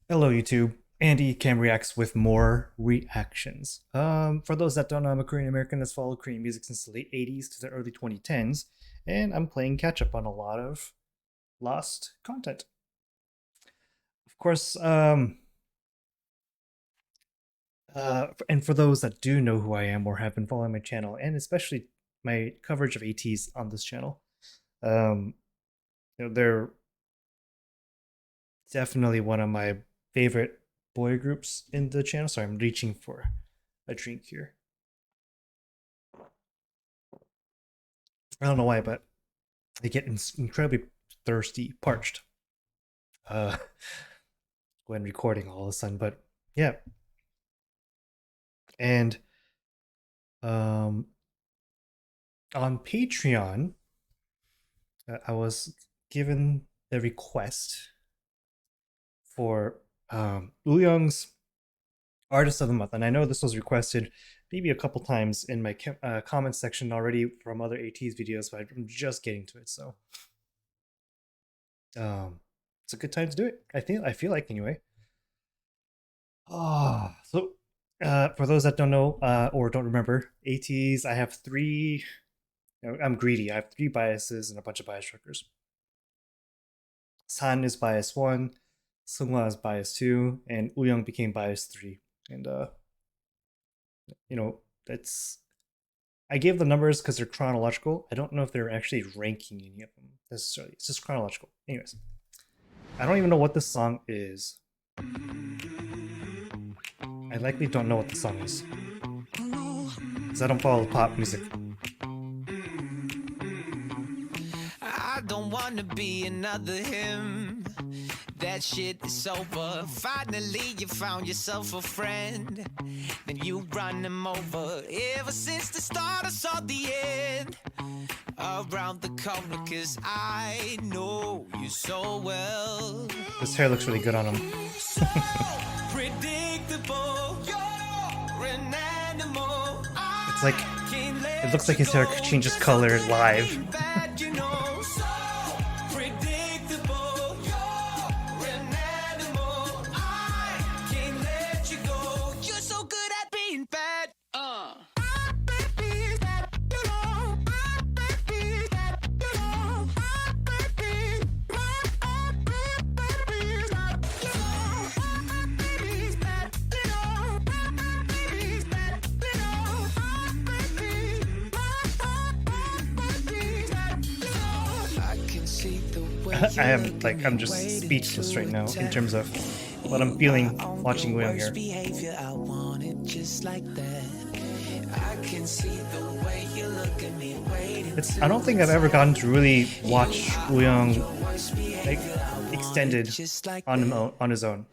Hello, YouTube. Andy Cam reacts with more reactions. For those that don't know, I'm a Korean American that's followed Korean music since the late '80s to the early 2010s, and I'm playing catch up on a lot of lost content. Of course, and for those that do know who I am or have been following my channel, and especially my coverage of Ateez on this channel, um, they're definitely one of my favorite boy groups in the channel. So I'm reaching for a drink here. I don't know why, but I get incredibly thirsty, parched uh, when recording all of a sudden. But yeah, and um, on Patreon, I was given a request for Wooyoung's Artist of the Month, and I know this was requested maybe a couple times in my comment section already from other ATs videos, but I'm just getting to it, so it's a good time to do it. I feel like anyway. So for those that don't know or don't remember, ATs, I have three. I'm greedy. I have three biases and a bunch of bias triggers. San is bias one, Seunghwa is bias two, and Wooyoung became bias three. And you know, that's I gave the numbers because they're chronological. I don't know if they're actually ranking any of them necessarily. It's just chronological. Anyways, I don't even know what this song is. I likely don't know what the song is because I don't follow pop music. I don't wanna be another him. That shit is over. Finally, you found yourself a friend. Then you run him over. Ever since the start, I saw the end. Around the corner, cause I know you so well. His hair looks really good on him. So predictable. You're an animal. It's like it looks like his hair changes color live. I'm just speechless right now in terms of what I'm feeling watching Wooyoung here. I don't think I've ever gotten to really watch Wooyoung like extended on his own.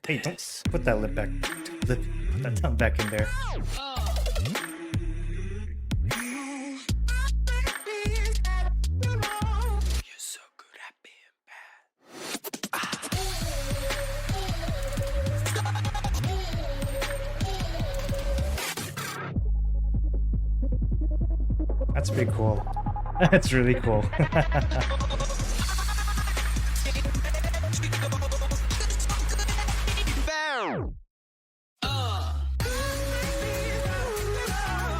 Hey, don't put that put that tongue back in there. That's pretty cool. That's really cool.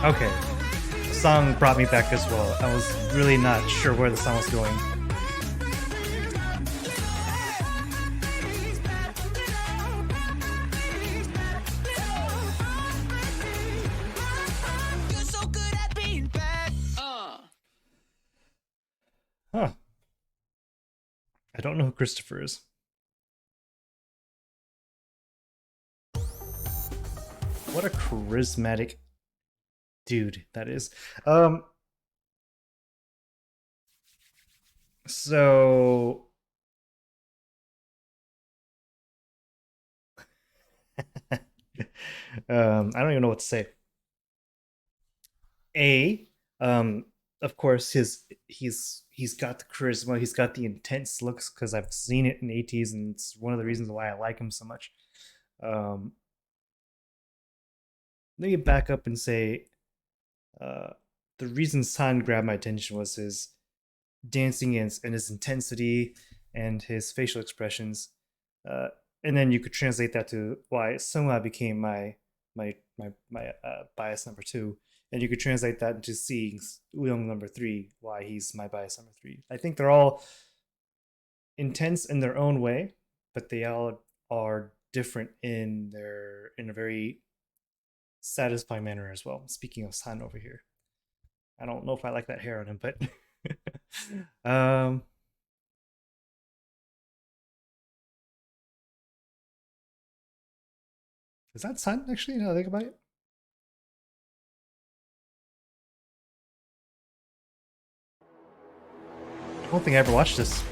Okay, the song brought me back as well. I was really not sure where the song was going. Huh. I don't know who Christopher is. What a charismatic dude that is. So I don't even know what to say. Um, of course, he's got the charisma, he's got the intense looks because I've seen it in ATs, and it's one of the reasons why I like him so much. Um, Let me back up and say, the reason San grabbed my attention was his dancing and his intensity and his facial expressions. Uh, and then you could translate that to why Sunghwa became my bias number two, and you could translate that into seeing Wooyoung number three, why he's my bias number three. I think they're all intense in their own way, but they all are different in a very satisfying manner as well. Speaking of San over here, I don't know if I like that hair on him, but is that San actually? Now I think about it. I don't think I ever watched this.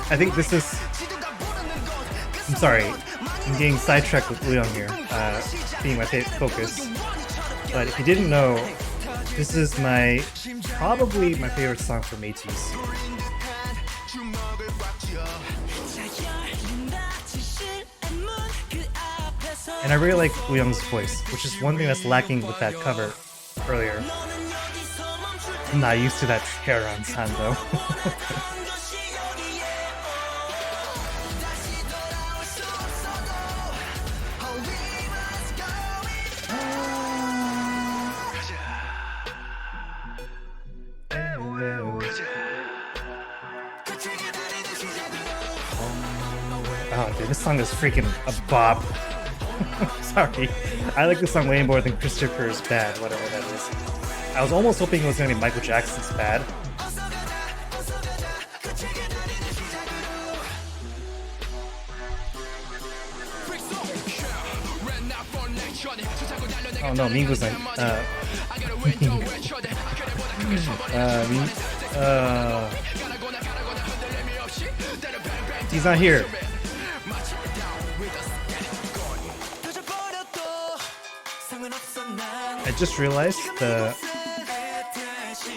I think this is. I'm sorry, I'm getting sidetracked with Wooyoung here, being my focus. But if you didn't know, this is probably my favorite song from Ateez. And I really like Wooyoung's voice, which is one thing that's lacking with that cover earlier. I'm not used to that hair on San though. Oh, dude, this song is freaking a bop. Sorry. I like this song way more than Christopher's Bad, whatever that is. I was almost hoping it was going to be Michael Jackson's Bad. Oh no, Mingo's not. He's not here. I just realized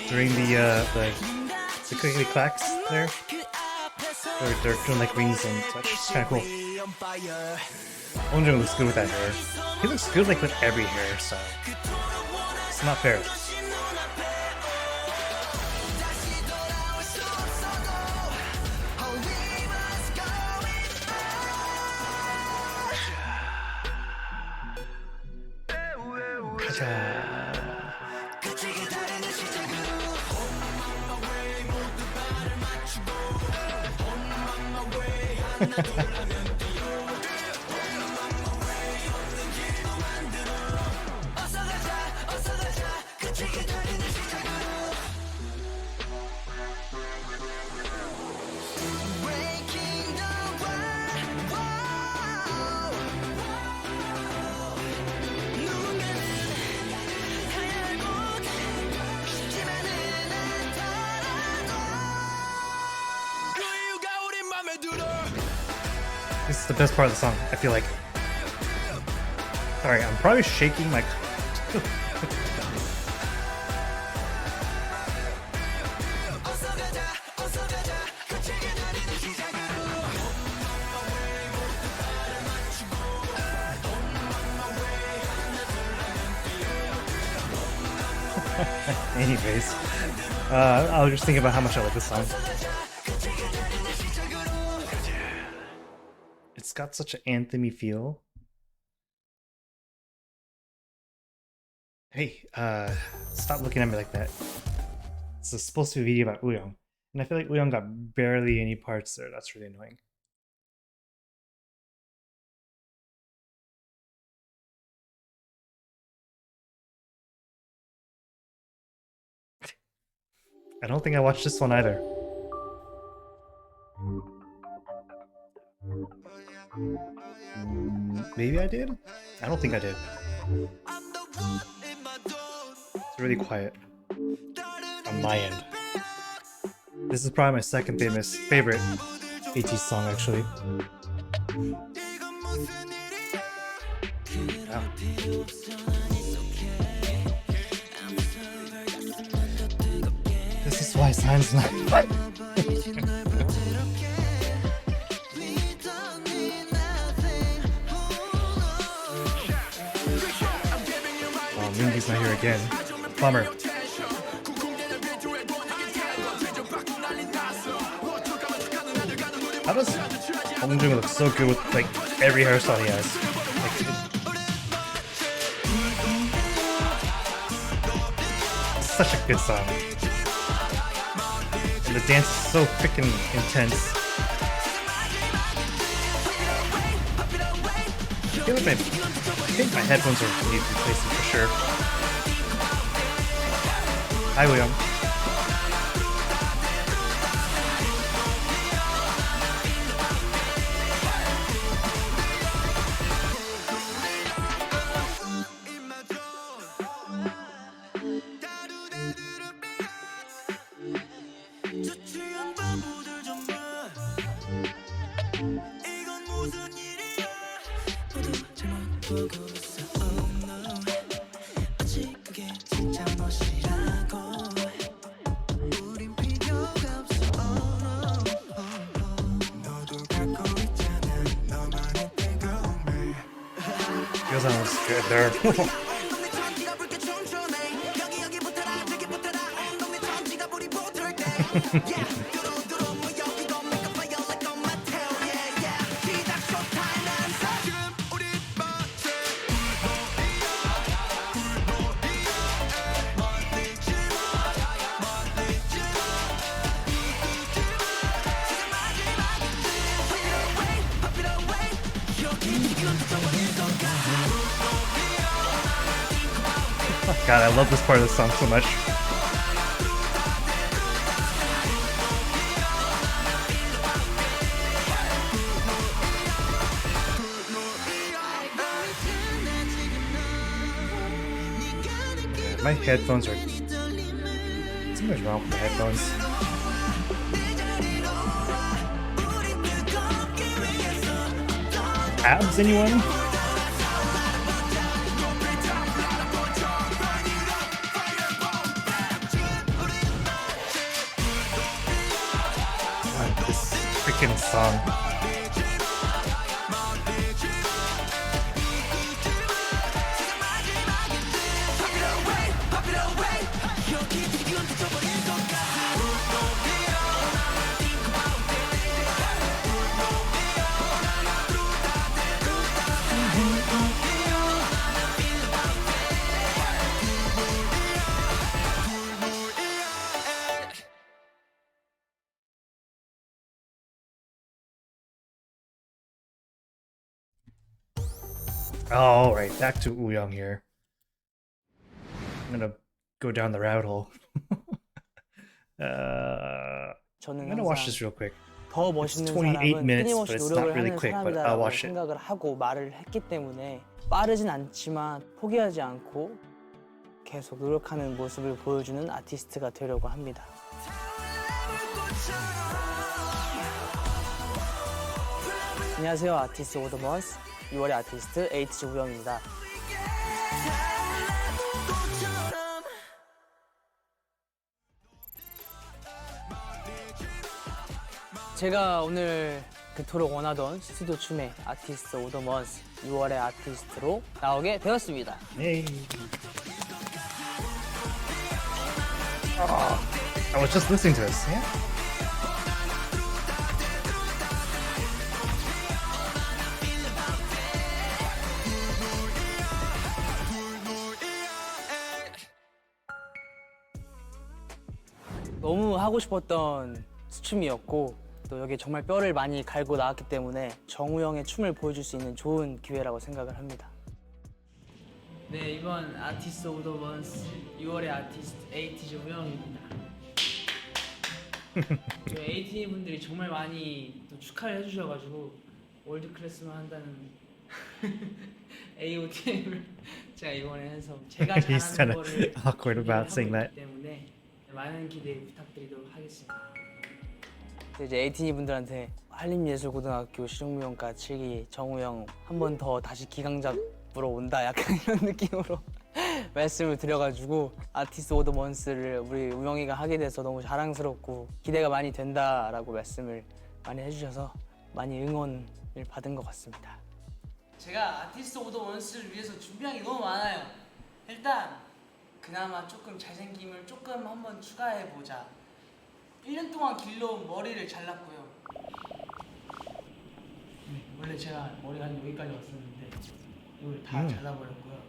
during the clickety clacks there, they're doing like rings and such. It's kind of cool. Wonder looks good with that hair. He looks good like with every hairstyle. It's not fair. This is the best part of the song, I feel like. Sorry, I'm probably shaking my... Anyways, I was just thinking about how much I like this song. It's got such an anthem-y feel. Hey, stop looking at me like that. This is supposed to be a video about Wooyoung, and I feel like Wooyoung got barely any parts there. That's really annoying. I don't think I watched this one either. Maybe I did? I don't think I did. It's really quiet on my end. This is probably my second favorite Ateez song, actually. Wow. This is why Sign's not fun. Oh, Mingy's not here again. Bummer. How does Hongjung look so good with like every hairstyle he has? It's such a good song. And the dance is so freaking intense. I think my headphones are need replacing for sure. Hi, Wooyoung. Sounds good there. God, I love this part of the song so much. My headphones are... Something's wrong with the headphones. Abs, anyone? This freaking song. All right, back to Wooyoung here. I'm gonna go down the rabbit hole. I'm gonna watch this real quick. 더 It's 멋있는 28 사람은 minutes, 끊임없이 but it's 노력을 not really 하는 quick, but I'll 사람이다라고 watch it. 생각을 하고 말을 했기 때문에 빠르진 않지만 포기하지 않고 계속 노력하는 모습을 보여주는 아티스트가 되려고 합니다. 안녕하세요, 아티스트 오브 더 먼스 6월의 아티스트 에이티즈 우영입니다. 제가 오늘 그토록 원하던 스튜디오 춤의 아티스트 오브 더 먼스 6월의 아티스트로 나오게 되었습니다. Hey. Oh, I was just listening to this. Yeah. 너무 하고 싶었던 춤이었고 또 여기 정말 뼈를 많이 갈고 나왔기 때문에 정우영의 춤을 보여줄 수 있는 좋은 기회라고 생각을 합니다. 네, 이번 아티스트 오브 더 먼스 6월의 아티스트 에이티즈 우영입니다. 저희 AOTM 분들이 정말 많이 또 축하를 해주셔가지고 월드 클래스만 한다는 AOTM을 제가 이번에 해서 제가 He's 잘하는 kinda 거를 awkward about saying that. 때문에 많은 기대 부탁드리도록 하겠습니다. 이제 AOTM 분들한테 한림예술고등학교 실용무용과 7기 정우영 한 번 더 다시 기강 잡으러 온다 약간 이런 느낌으로 말씀을 드려가지고 아티스트 오브 더 먼스를 우리 우영이가 하게 돼서 너무 자랑스럽고 기대가 많이 된다라고 말씀을 많이 해주셔서 많이 응원을 받은 것 같습니다. 제가 아티스트 오브 더 원스를 위해서 준비한 게 너무 많아요. 일단 그나마 조금 잘생김을 조금 한번 추가해보자. 1년 동안 길러온 머리를 잘랐고요. 원래 제가 머리가 한 여기까지 왔었는데 이걸 다 잘라버렸고요.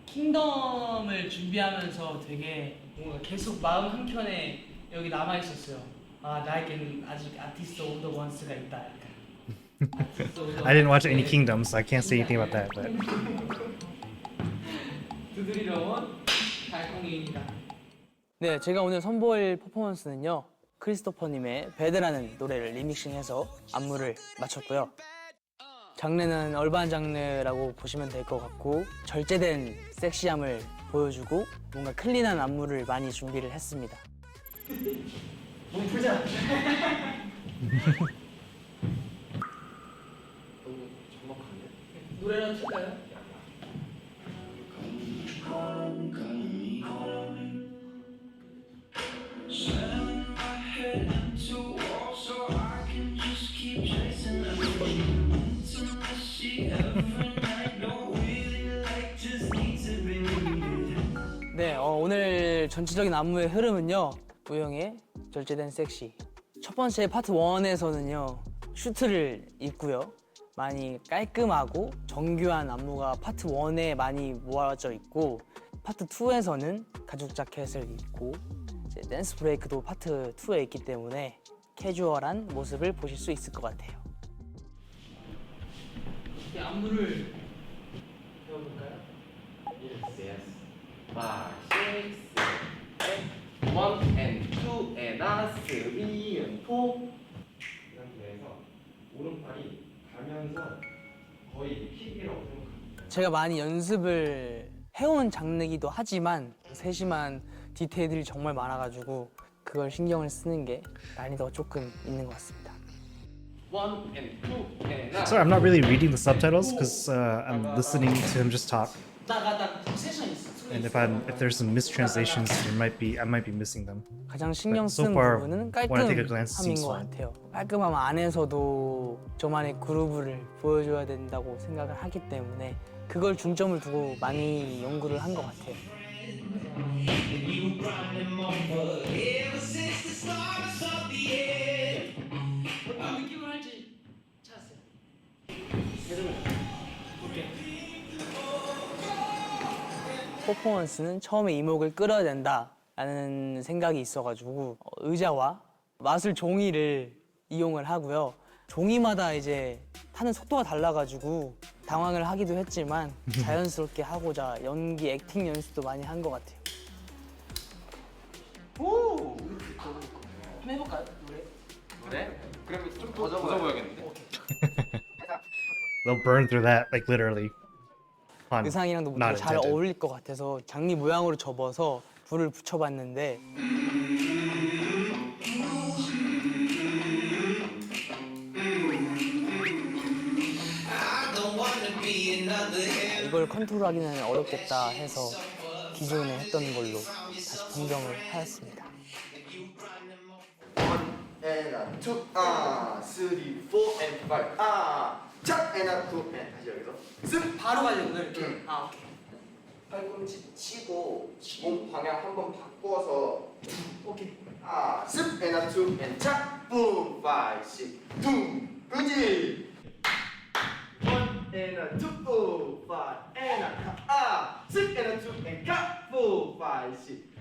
킹덤을 준비하면서 되게 뭔가 계속 마음 한켠에 여기 남아있었어요. 아, 나에게는 아직 아티스트 오브 더 원스가 있다. 약간. I didn't watch any Kingdoms, so I can't say anything about that. But 두드리러 온 달콩이입니다. 네, 제가 오늘 선보일 퍼포먼스는요, 크리스토퍼님의 배드라는 노래를 리믹싱해서 안무를 맞췄고요. 장르는 얼반 장르라고 보시면 될 것 같고, 절제된 섹시함을 보여주고 뭔가 클린한 안무를 많이 준비를 했습니다. 몸 풀자. 너무 정확한데? 노래나 틀까요? 네, 오늘 전체적인 안무의 흐름은요, 우영의 절제된 섹시. 첫 번째 파트 1에서는요, 슈트를 입고요. 많이 깔끔하고 정교한 안무가 파트 1에 많이 모아져 있고, 파트 2에서는 가죽 자켓을 입고 이제 댄스 브레이크도 파트 2에 있기 때문에 캐주얼한 모습을 보실 수 있을 것 같아요. 이 안무를 배워볼까요? Yes, yes. 5, 6, 7, 1 and 2 and 3 and 4 이렇게 해서 오른팔이 가면서 거의 킥이라고 생각합니다. 제가 많이 연습을 해온 장르이기도 하지만 세심한 디테일들이 정말 많아가지고 그걸 신경을 쓰는 게 난이도가 조금 있는 것 같습니다. 1 and 2 and sorry, I'm not really reading the subtitles because I'm listening to him just talk. 나 세션 있어. And if there's some mistranslations, I might be missing them. 가장 신경 So 쓰는 far, 부분은 when I take a glance, 깔끔함인 it seems 것 fine. 같아요. 깔끔함 안에서도 저만의 그루브를 보여줘야 된다고 생각을 하기 때문에 그걸 중점을 두고 많이 연구를 한 것 같아요. 어떤 느낌을 할지 찾았어요. 퍼포먼스는 처음에 이목을 끌어야 된다라는 생각이 있어가지고 의자와 마술 종이를 이용을 하고요. 종이마다 이제 타는 속도가 달라가지고 당황을 하기도 했지만 자연스럽게 하고자 연기, 액팅 연습도 많이 한 것 같아요. 오! 한번 해볼까요? 노래? 그래? 그러면 좀 더 적어야겠는데? They'll burn through that, like literally. Han, 의상이랑도 not 잘 intended. 어울릴 것 같아서 장미 모양으로 접어서 불을 붙여봤는데 이걸 컨트롤하기는 어렵겠다 해서 기존에 했던 걸로 다시 변경을 하였습니다. 1 and 2, 3, 4 and 5. 짝 and 2 and 다시 여기서 쓱 바로 가려고 이렇게. 아, 오케이. 팔꿈치 치고 몸 방향 한번 바꿔서 오케이. 쓱 and 2 and 짝 boom 5, 6 둥 그지 1 and 2, 5 and 쓱 and 2 and 각 4, 5, 6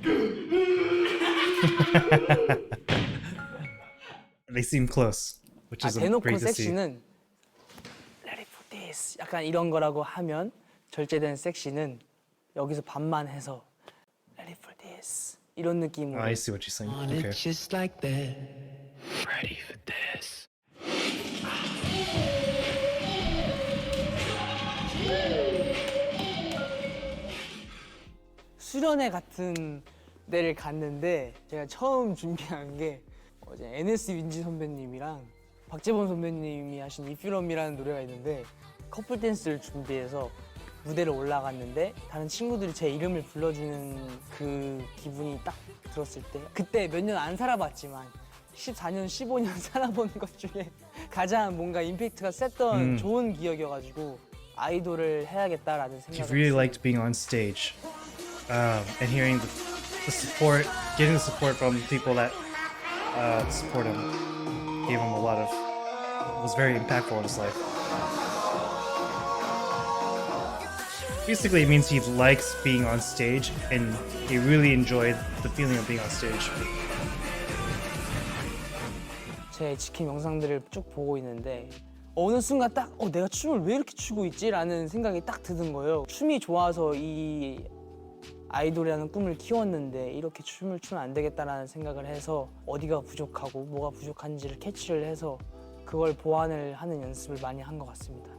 They seem close, which is 대놓고 great to see. 섹시는 Ready for this 약간 이런 거라고 하면 절제된 섹시는 여기서 반만 해서 Ready for this 이런 느낌으로 Oh, I see what you're saying. Okay. Just like that. Ready for this. 수련회 같은 데를 갔는데 제가 처음 준비한 게 어제 NS 윈지 선배님이랑 박재범 선배님이 하신 If You Love Me라는 노래가 있는데 커플 댄스를 준비해서 무대를 올라갔는데 다른 친구들이 제 이름을 불러주는 그 기분이 딱 들었을 때 그때 몇 년 안 살아봤지만 14년, 15년 살아본 것 중에 가장 뭔가 임팩트가 셌던 좋은 기억이어가지고 아이돌을 해야겠다라는 He 생각을 really 했어요. liked being on stage, and hearing the support, getting the support from people that support him, gave him a lot of, was very impactful in his life. Basically, it means he likes being on stage, and he really enjoyed the feeling of being on stage. 제 지킴 영상들을 쭉 보고 있는데 어느 순간 딱 내가 춤을 왜 이렇게 추고 있지? 라는 생각이 딱 드는 거예요. 춤이 좋아서 이 아이돌이라는 꿈을 키웠는데 이렇게 춤을 추면 안 되겠다라는 생각을 해서 어디가 부족하고 뭐가 부족한지를 캐치를 해서 그걸 보완을 하는 연습을 많이 한 것 같습니다.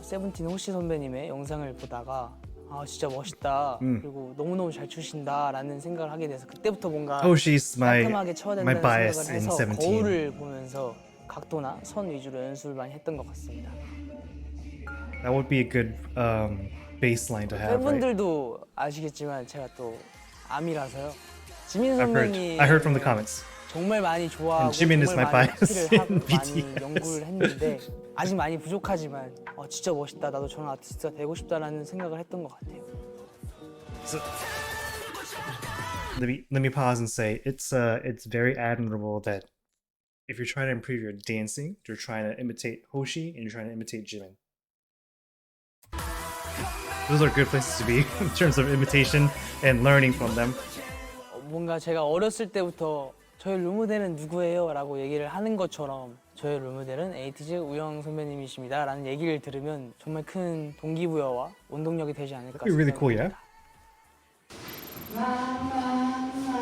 세븐틴 호시 선배님의 영상을 보다가 아 진짜 멋있다 그리고 너무너무 잘 추신다라는 생각을 하게 돼서 그때부터 뭔가 Hoshi's 깔끔하게 쳐야 my 된다는 bias 생각을 in 해서 17. 거울을 보면서 각도나 선 위주로 연습을 많이 했던 것 같습니다. That would be a good baseline to have, right? 팬분들도 아시겠지만 제가 또 암이라서요. 지민 I 선배님 heard from the comments. 정말 많이 좋아하고 And Jimin is 정말 my 많이 bias 커피를 하고 in 많이 BTS. 연구를 했는데 아직 많이 부족하지만 진짜 멋있다. 나도 저런 아티스트가 되고 싶다라는 생각을 했던 것 같아요. So, let me pause and say it's very admirable that if you're trying to improve your dancing, you're trying to imitate Hoshi and you're trying to imitate Jimin. Those are good places to be in terms of imitation and learning from them. 뭔가 제가 어렸을 때부터 저희 롤모델은 누구예요? 라고 얘기를 하는 것처럼 저희 롤모델은 에이티즈 우영 선배님이십니다 라는 얘기를 들으면 정말 큰 동기부여와 원동력이 되지 않을까 That'd be really cool, 생각합니다. yeah?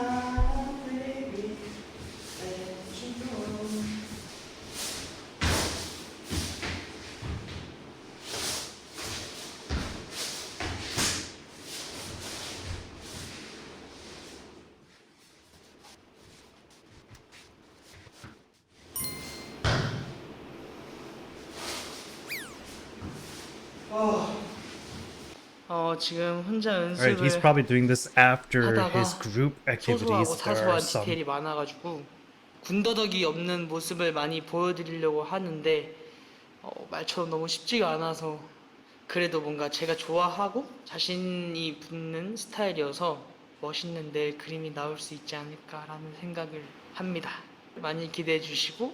지금 혼자 Alright, he's 연습을 probably doing this after 하다가 his group 소소하고 activities. There 사소한 are some. 디테일이 많아가지고 군더더기 없는 모습을 많이 보여드리려고 하는데 말처럼 너무 쉽지가 않아서 그래도 뭔가 제가 좋아하고 자신이 붙는 스타일이어서 멋있는 내일 그림이 나올 수 있지 않을까라는 생각을 합니다. 많이 기대해 주시고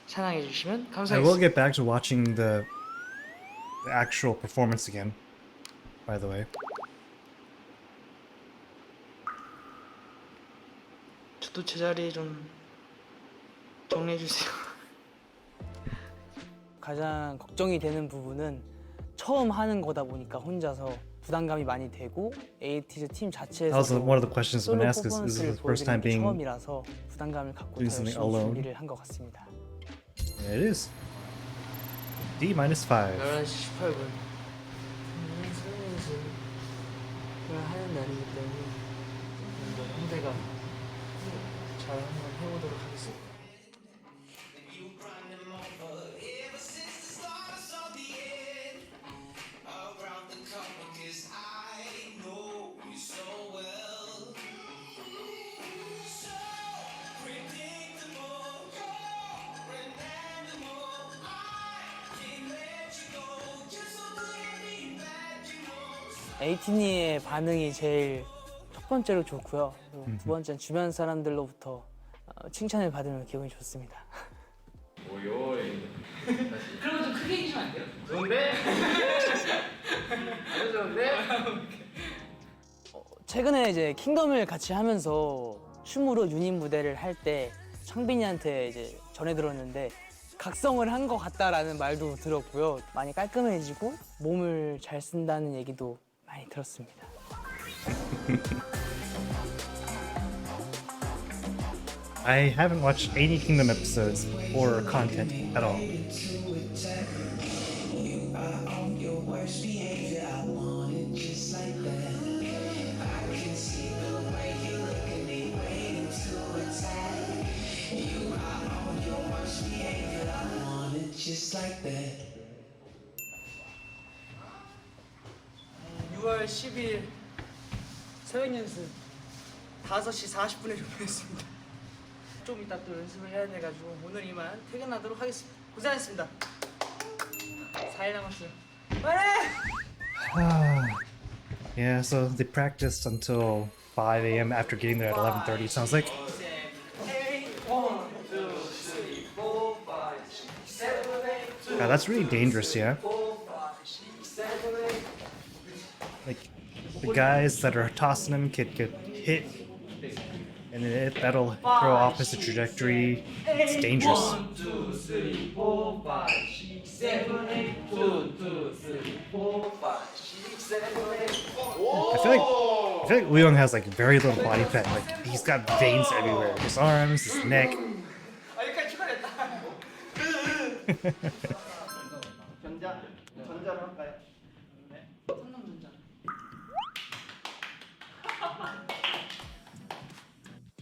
사랑해 주시면 I will 감사하겠습니다. get back to watching the actual performance again, by the way. 저도 제자리 좀 정리해 주세요. 가장 걱정이 되는 부분은 처음 하는 거다 보니까 혼자서 부담감이 많이 되고 에이티즈 팀 That 자체에서 was one of the questions I'm 솔로 gonna ask. Is this 퍼포먼스를 the first time 보여드리는 게 being? 처음이라서 부담감을 갖고 더 doing something 열심히 alone? 준비를 한 것 같습니다. There it is. D-5. 11시 18분. 하는 날이기 때문에 먼저 형대가 잘 한번 해보도록 하겠습니다. 에이티니의 반응이 제일 첫 번째로 좋고요. 그리고 두 번째는 주변 사람들로부터 칭찬을 받으면 기분이 좋습니다. 그러면 좀 크게 해주시면 안 돼요? 최근에 이제 킹덤을 같이 하면서 춤으로 유닛 무대를 할 때 창빈이한테 이제 전해 들었는데 각성을 한 것 같다라는 말도 들었고요. 많이 깔끔해지고 몸을 잘 쓴다는 얘기도 많이 들었습니다. I haven't watched any Kingdom episodes or content at all. Just like that. 6월 10일 새벽 연습 5시 40분에 준비했습니다. 좀 이따 또 연습을 해야 돼가지고 오늘 이만 퇴근하도록 하겠습니다. 고생하셨습니다. 4일 남았어요. Yeah, so they practiced until 5 a.m. after getting there at 11:30. Sounds like. Yeah, that's really dangerous, yeah. Like the guys that are tossing him could hit, and then that'll throw off his trajectory. It's dangerous. I feel like Wooyoung has like very little body fat. Like he's got veins everywhere. His arms, his neck. 전자로 할까요?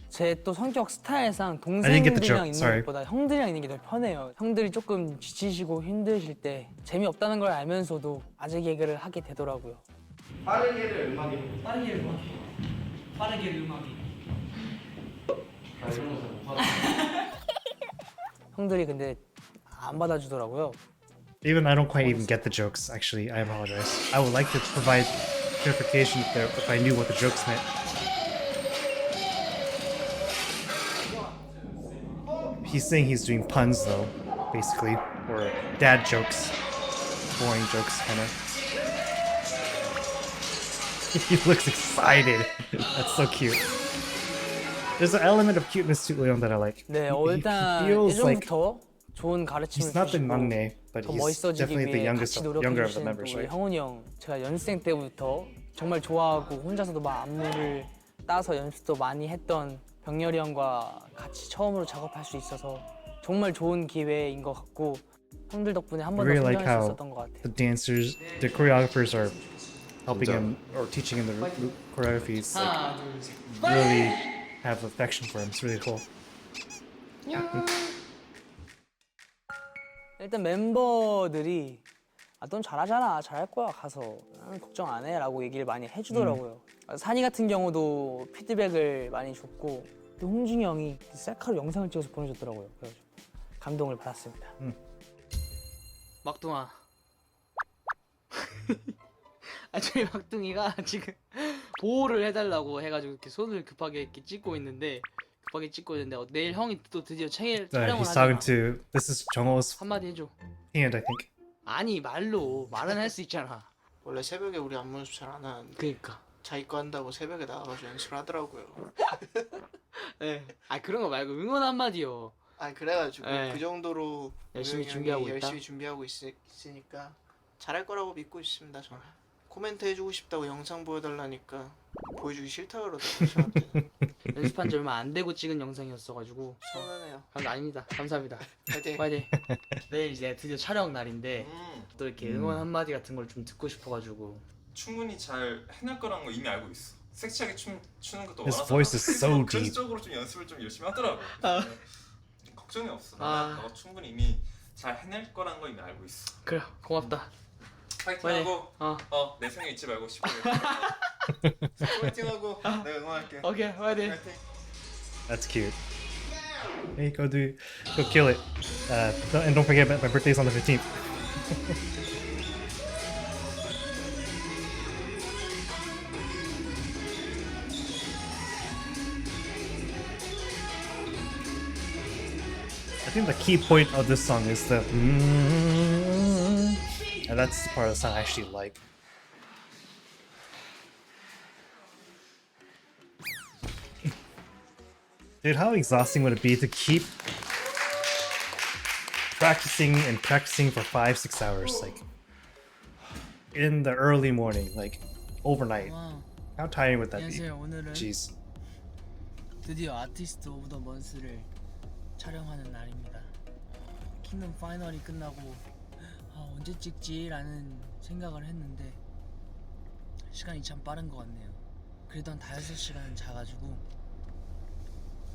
제 또 성격 스타일상 didn't get the 동생들이랑 joke. 있는 Sorry. 것보다 형들이랑 있는 게 더 편해요. 형들이 조금 지치시고 힘드실 때 재미없다는 걸 알면서도 아재 개그를 하게 되더라고요. 빠르게를 음악이 빠르게 음악이. 빠르게 음악이. 형들이 근데 안 받아주더라고요. Even I don't quite even get the jokes. Actually, I apologize. I would like to provide clarification if I knew what the jokes meant. He's saying he's doing puns though, basically, or dad jokes, boring jokes, kind of. He looks excited. That's so cute. There's an element of cuteness to Wooyoung that I like. 네, He 일단 feels like 예전부터 좋은 가르침을 he's not the 주시고 막내, but 더 he's 멋있어지기 definitely the 위해 youngest, 같이 younger of the 노력해주신 members, 또 우리 right? 형훈이 형, 제가 연습생 때부터 정말 좋아하고 혼자서도 막 안무를 따서 연습도 많이 했던 병렬이 형과 같이 처음으로 작업할 수 있어서 정말 좋은 기회인 것 같고 형들 덕분에 한 번 더 Really like 성장할 수 how 있었던 것 같아요. the dancers, the choreographers are helping him or teaching him the choreographies. Like, 하나, 둘, 셋. really have affection for him. It's really cool. 일단 멤버들이 넌 잘하잖아, 잘할 거야 가서 걱정 안 해라고 얘기를 많이 해주더라고요. 산이 같은 경우도 피드백을 많이 줬고 또 홍준이 형이 셀카로 영상을 찍어서 보내줬더라고요. 그래가지고 감동을 받았습니다. 막둥아. 아 저희 막둥이가 지금 보호를 해달라고 해가지고 이렇게 손을 급하게 이렇게 찍고 있는데 내일 형이 또 드디어 촬영을 He's 하잖아. talking to, this is Jungho's 한마디 해줘. hand, I think. 아니 말은 할 수 있잖아. 원래 새벽에 우리 안무 연습 잘 안 하는데 그니까. 자기 거 한다고 새벽에 나가가지고 연습을 하더라고요. 네. 아 그런 거 말고 응원 한마디요. 아 그래가지고 네. 그 정도로 열심히 우영이 준비하고 형이 있다? 열심히 준비하고 있으니까 잘할 거라고 믿고 있습니다. 저는 코멘트 해주고 싶다고 영상 보여달라니까 보여주기 싫다 그러더라고요. 저한테. 연습한 지 얼마 안 되고 찍은 영상이었어가지고. 서운하네요. 아닙니다. 감사합니다. 파이팅. 파이팅. 내일 이제 드디어 촬영 날인데 또 이렇게 응원 한마디 같은 걸 좀 듣고 싶어가지고. 충분히 잘 해낼 거라는 거 이미 알고 있어. 섹시하게 추는 것도 His 원하잖아. voice is so 그래서 deep. 그런 쪽으로 좀 연습을 좀 열심히 하더라고. 걱정이 없어. 아. 너가 충분히 이미 잘 해낼 거라는 거 이미 알고 있어. 그래 고맙다. 파이팅하고 어. 내 생에 잊지 말고 10분 파이팅하고 내가 응원할게. 오케이 파이팅. 파이팅. That's cute. Hey, go kill it. And don't forget, my birthday's on the 15th. I think the key point of this song is the and that's the part of the song I actually like. Dude, how exhausting would it be to keep practicing and practicing for 5-6 hours, like in the early morning, like overnight? How tiring would that be? 안녕하세요. 오늘은 Jeez. 드디어 아티스트 오브 더 먼스를 촬영하는 날입니다. 킹덤 파이널이 끝나고 언제 찍지라는 생각을 했는데 시간이 참 빠른 것 같네요. 그래도 한 5시간은 자가지고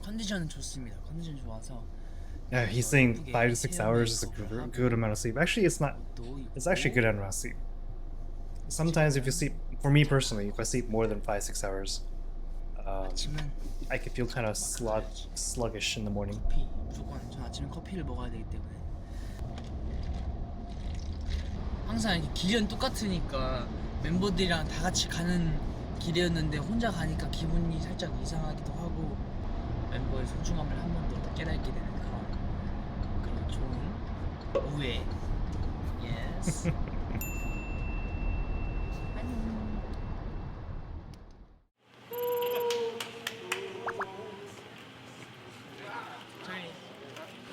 컨디션은 좋습니다. 컨디션 좋아서 Yeah, he's saying 5 to 6 hours is a good amount of sleep. Actually, it's not. It's actually a good amount of sleep. Sometimes if you sleep, for me personally, if I sleep more than 5-6 hours, 아침은 I could feel kind of sluggish in the morning. 커피. 무조건 전 아침에 커피를 먹어야 되기 때문에 항상 이렇게 길은 똑같으니까 멤버들이랑 다 같이 가는 길이었는데 혼자 가니까 기분이 살짝 이상하기도 하고 멤버의 소중함을 한 번 더 깨닫게 되는 그런 좋은 우애. 예스.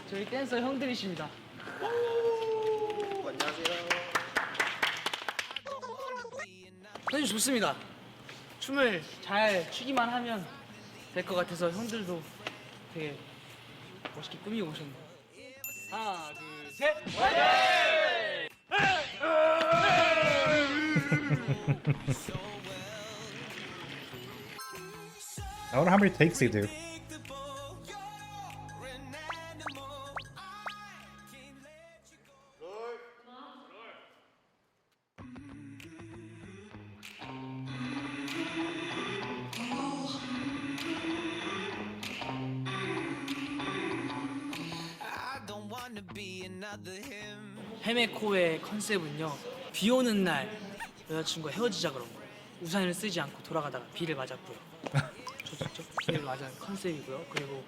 저희 댄서 형들이십니다. 안녕하세요. 선생님 좋습니다. 춤을 잘 추기만 하면 될 것 같아서 형들도 되게 멋있게 꾸미고 오셨네요. 하나, 둘, 셋! I wonder how many takes they do. 헤메코의 컨셉은요, 비 오는 날 여자친구가 헤어지자 그런 거예요. 우산을 쓰지 않고 돌아가다가 비를 맞았고요. 좋죠? 비를 맞은 컨셉이고요. 그리고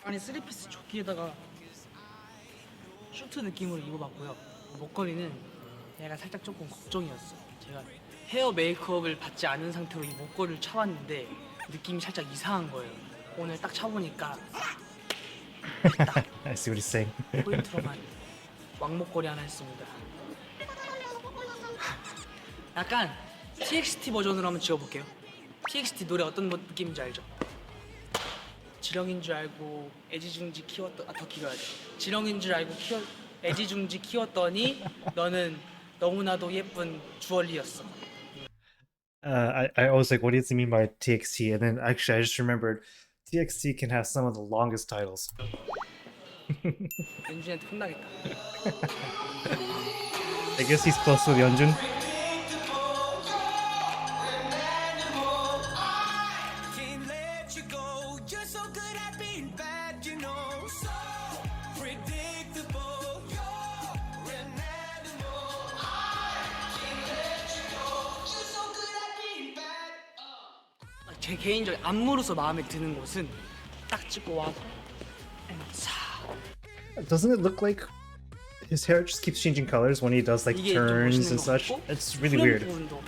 안에 쓰리피스 조끼에다가 슈트 느낌으로 입어봤고요. 목걸이는 얘가 살짝 조금 걱정이었어. 제가 헤어 메이크업을 받지 않은 상태로 이 목걸이를 차봤는데 느낌이 살짝 이상한 거예요. 오늘 딱 차보니까 딱 I see what he's saying. 포인트로만 왕목걸이 하나 했습니다. 약간 TXT 버전으로 한번 지어볼게요. TXT 노래 어떤 느낌인지 알죠? 지렁인 줄 알고 애지중지 키웠더 더 길어야 돼. 지렁인 줄 알고 애지중지 키웠더니 너는 너무나도 예쁜 주얼리였어. I was like, what does he mean by TXT? And then actually, I just remembered TXT can have some of the longest titles. 연준이한테 혼나겠다. I guess he's close with Yeonjun. 제 개인적인 안무로서 마음에 드는 곳은 딱 찍고 와서 Doesn't it look like his hair just keeps changing colors when he does like 이게 좀 turns 멋있는 and 것 such? 같고 It's really 후렴 weird. 부분도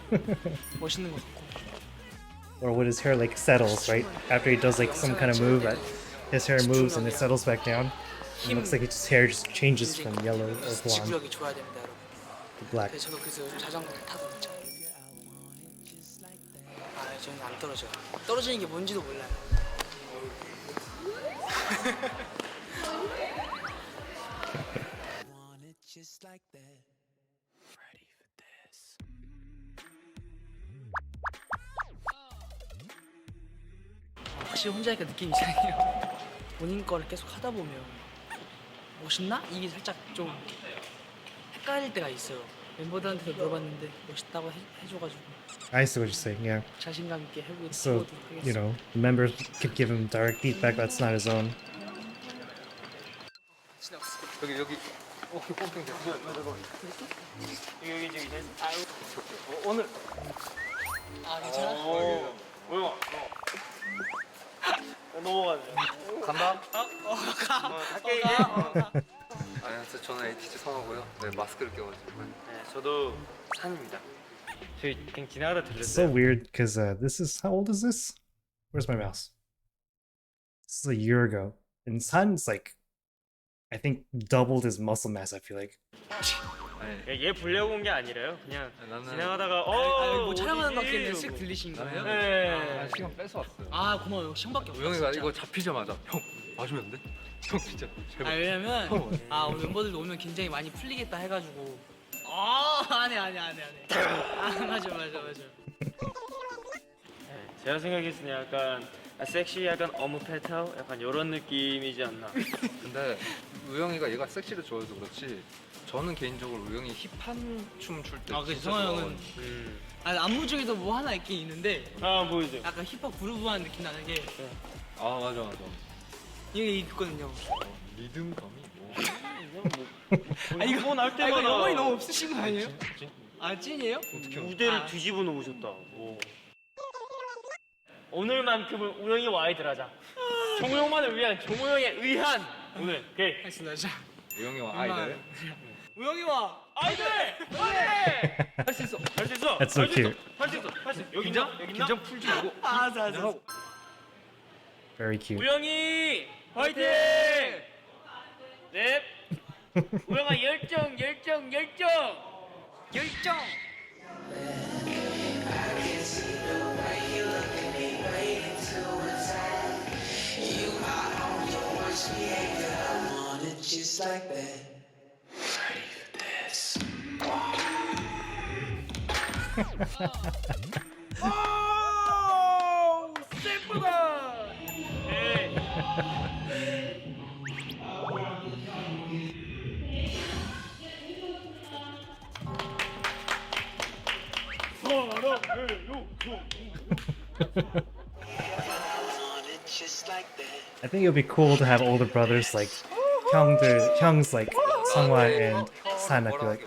멋있는 것 같고 Or when his hair like settles, right? After he does like some kind of move, his hair moves and it settles back down. It looks like his hair just changes from yellow or blonde 지구력이 좋아야 됩니다, 여러분. to black. 저도 그래서 요즘 자전거를 타거든요. 아, 저는 안 떨어져요. 떨어지는 게 뭔지도 몰라요. 확실히 혼자 하니까 느낌이 이상해요. 본인 거를 계속 하다 보면 멋있나? 이게 살짝 좀 헷갈릴 때가 있어요. 멤버들한테도 물어봤는데 멋있다고 해줘가지고 I see what you're saying, yeah. 자신감 있게 해보도록 So, 하겠습니다. you know, the members could give him direct feedback that's not his own. 여기 오늘 아 괜찮아? 뭐야? 넘어가네. 간다. 갈게 이제. 안녕하세요. 저는 에티즈 성하고요. 네, 마스크를 껴가지고. 네, 저도 산입니다. 저희 그냥 지나가다 It's so 들렸어요. weird because this is how old is this? Where's my mouse? This is a year ago, and Sun's like, I think doubled his muscle mass. I feel like. 얘 보려고 온 게 아니라요. 그냥 나는 지나가다가 뭐 촬영하는 어디지? 밖에는 쓱 들리신 거예요? 네. 시간 뺏어 왔어요. 아 고마워요. 형밖에 없어. 우영이가 이거 잡히자마자 형 와주면 안 돼? 형 진짜 아 제발. 왜냐면 오늘 멤버들도 오면 굉장히 많이 풀리겠다 해가지고 안해 아 맞아 제가 생각했을 때 약간 섹시 약간 어묵 페탈 약간 이런 느낌이지 않나. 근데 우영이가 얘가 섹시를 좋아해서 그렇지. 저는 개인적으로 우영이 힙한 춤 출 때. 아 그치 성화 형은 아, 안무 중에도 뭐 하나 있긴 있는데 아 보여줘. 약간 힙합 그루브한 느낌 나는 게 아 맞아 맞아. 이게 있거든요. 리듬감이 뭐. 아 이거 이거 날 아, 때마다. 이거 영혼이 너무 없으신 거 아니에요? 아 찐이에요? 무대를 뒤집어 놓으셨다. 오. 오늘만큼은 우영이 와이드를 하자. 정우 형만을 위한 정우 형에 의한 오늘. 오케이. 알겠습니다. 자, 우영이와 아이들. 우영이와 아이들. 할 수 있어. 할 수 있어. That's so cute. 할 수 있어. 할 수 있어. 여기 있나? 여기 있나? 긴장 풀지 말고. 아자자. Very cute. 우영이 화이팅! 넵. 우영아 열정. I want it just like that. Ready for this? 오! 슬프다. 에이. Want it just like that. I think it would be cool to have older brothers like Hyung's like Sungwa and San. I feel like.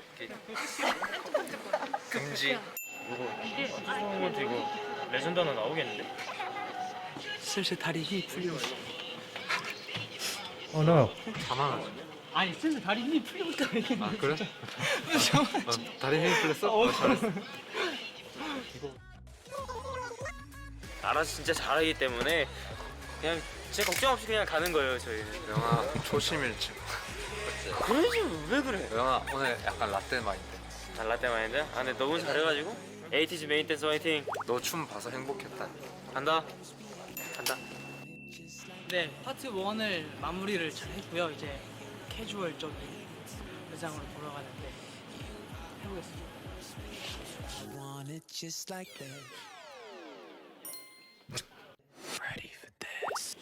금지. 이거 이거 레전드 하나 나오겠는데? 슬슬 다리 힘이 풀리고 있어. Oh no. 아니 슬슬 다리 힘이 풀리고 있다 이게. 아 그래? 다리 힘이 풀렸어? 잘했어. 알아서 진짜 잘하기 때문에 그냥 제 걱정 없이 그냥 가는 거예요 저희는. 영아 조심일지. 그러지 왜 그래? 영아 오늘 약간 라떼 마인드. 달라때 마인드? 아 근데 너무 잘해가지고. 에이티즈 메인 댄스 화이팅. 너 춤 봐서 행복했다. 간다. 네, 파트 1을 마무리를 잘 했고요. 이제 캐주얼적인 의상으로 돌아가는데 해보겠습니다. I want it just like that. Ready for this?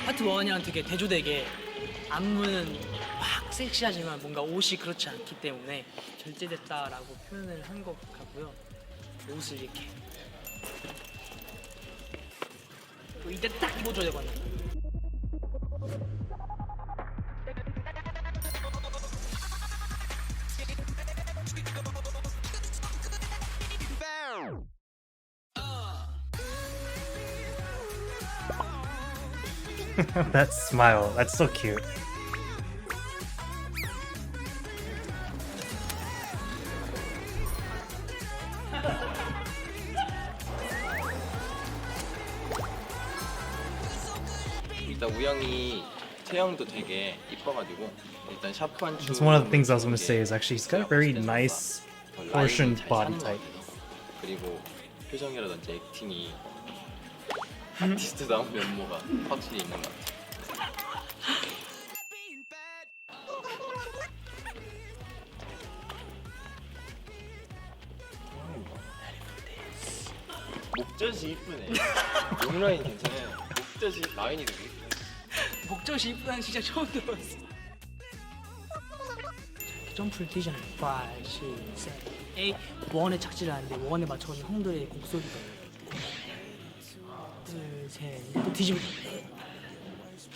파트 1이랑 되게 대조되게 안무는 막 섹시하지만 뭔가 옷이 그렇지 않기 때문에 절제됐다라고 표현을 한 것 같고요. 옷을 이렇게 이때 딱 입어줘야 되거든요. That smile, that's so cute. 일단 우영이 체형도 되게 이뻐가지고 일단 샤프한 춤. That's one of the things I was going to say is actually he's got a very nice proportioned body type. 그리고 표정이라든지 액팅이 아티스트다운 면모가 확실히 있는 것 같아요. 목젖이 이쁘네. 용 라인 괜찮아요. 목젖이 라인이 되게 이쁘네. 목젖이 이쁘다는 진짜 처음 들어봤어. 점프를 뛰잖아요. 5, 6, 7, 8 원에 착지를 하는데 원에 맞춰서 형들의 곡소리가 둘, 셋, 또 뒤집어.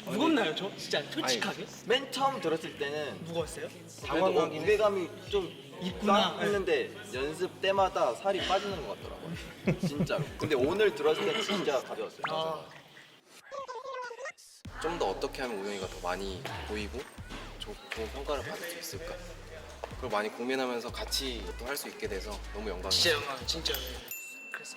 무겁나요, 저? 진짜 솔직하게? 아니, 맨 처음 들었을 때는 무거웠어요? 당황하긴 무게감이 좀 있구나. 있구나 했는데 연습 때마다 살이 빠지는 것 같더라고요. 진짜로. 근데 오늘 들었을 때 진짜 가벼웠어요. 좀 더 어떻게 하면 우영이가 더 많이 보이고 좋은 평가를 받을 수 있을까? 그걸 많이 고민하면서 같이 또 할 수 있게 돼서 너무 영광이에요. 진짜 영광, 진짜. 그래서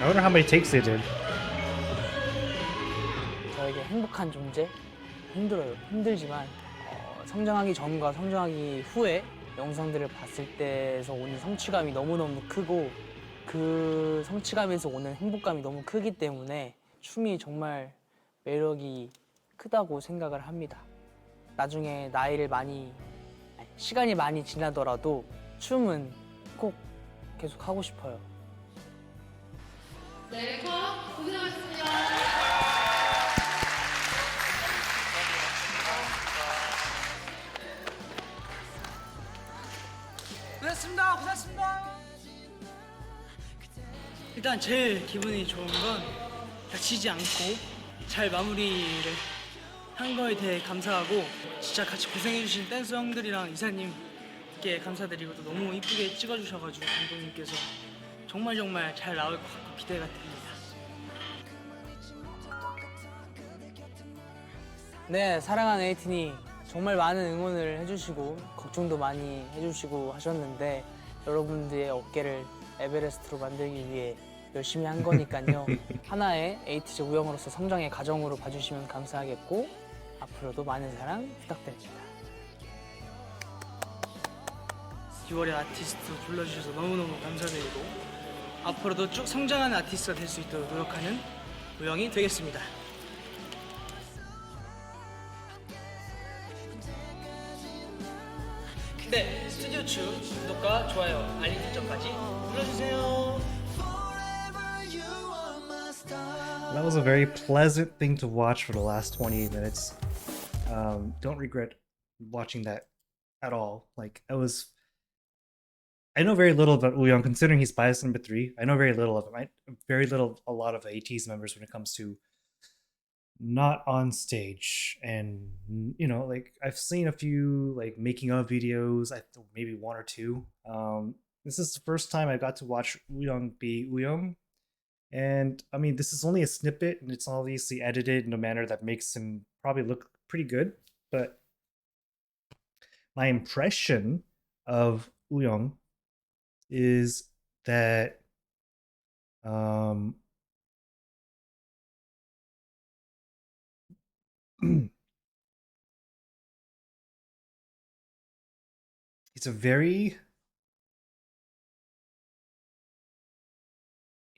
I wonder how many takes they did. 저에게 행복한 존재 힘들어요. 힘들지만 성장하기 전과 성장하기 후에 영상들을 봤을 때에서 오는 성취감이 너무너무 크고 그 성취감에서 오는 행복감이 너무 크기 때문에 춤이 정말 매력이 크다고 생각을 합니다. 나중에 시간이 많이 지나더라도 춤은 꼭 계속 하고 싶어요. 네, 컷 고생하셨습니다. 고생했습니다. 고생했습니다. 일단 제일 기분이 좋은 건 다치지 않고 잘 마무리를 한 거에 대해 감사하고 진짜 같이 고생해주신 댄서 형들이랑 이사님께 감사드리고 또 너무 이쁘게 찍어주셔가지고 감독님께서 정말 잘 나올 것 같고 기대가 됩니다. 네, 사랑하는 에이틴이 정말 많은 응원을 해주시고 걱정도 많이 해주시고 하셨는데 여러분들의 어깨를 에베레스트로 만들기 위해 열심히 한 거니까요. 하나의 에이티즈 우영으로서 성장의 과정으로 봐주시면 감사하겠고 앞으로도 많은 사랑 부탁드립니다. 6월에 아티스트 불러주셔서 너무너무 감사드리고 앞으로도 쭉 성장하는 아티스트가 될 수 있도록 노력하는 우영이 되겠습니다. 네, 스튜디오 춤 구독과 좋아요, 알림 설정까지 눌러주세요. That was a very pleasant thing to watch for the last 28 minutes. Don't regret watching that at all. Like, I know very little about Wooyoung, considering he's bias number 3. I know very little of him. A lot of the Ateez members when it comes to not on stage. And, you know, like, I've seen a few, like, making of videos, maybe 1 or 2. This is the first time I got to watch Wooyoung be Wooyoung. And, I mean, this is only a snippet, and it's obviously edited in a manner that makes him probably look pretty good. But my impression of Wooyoung is that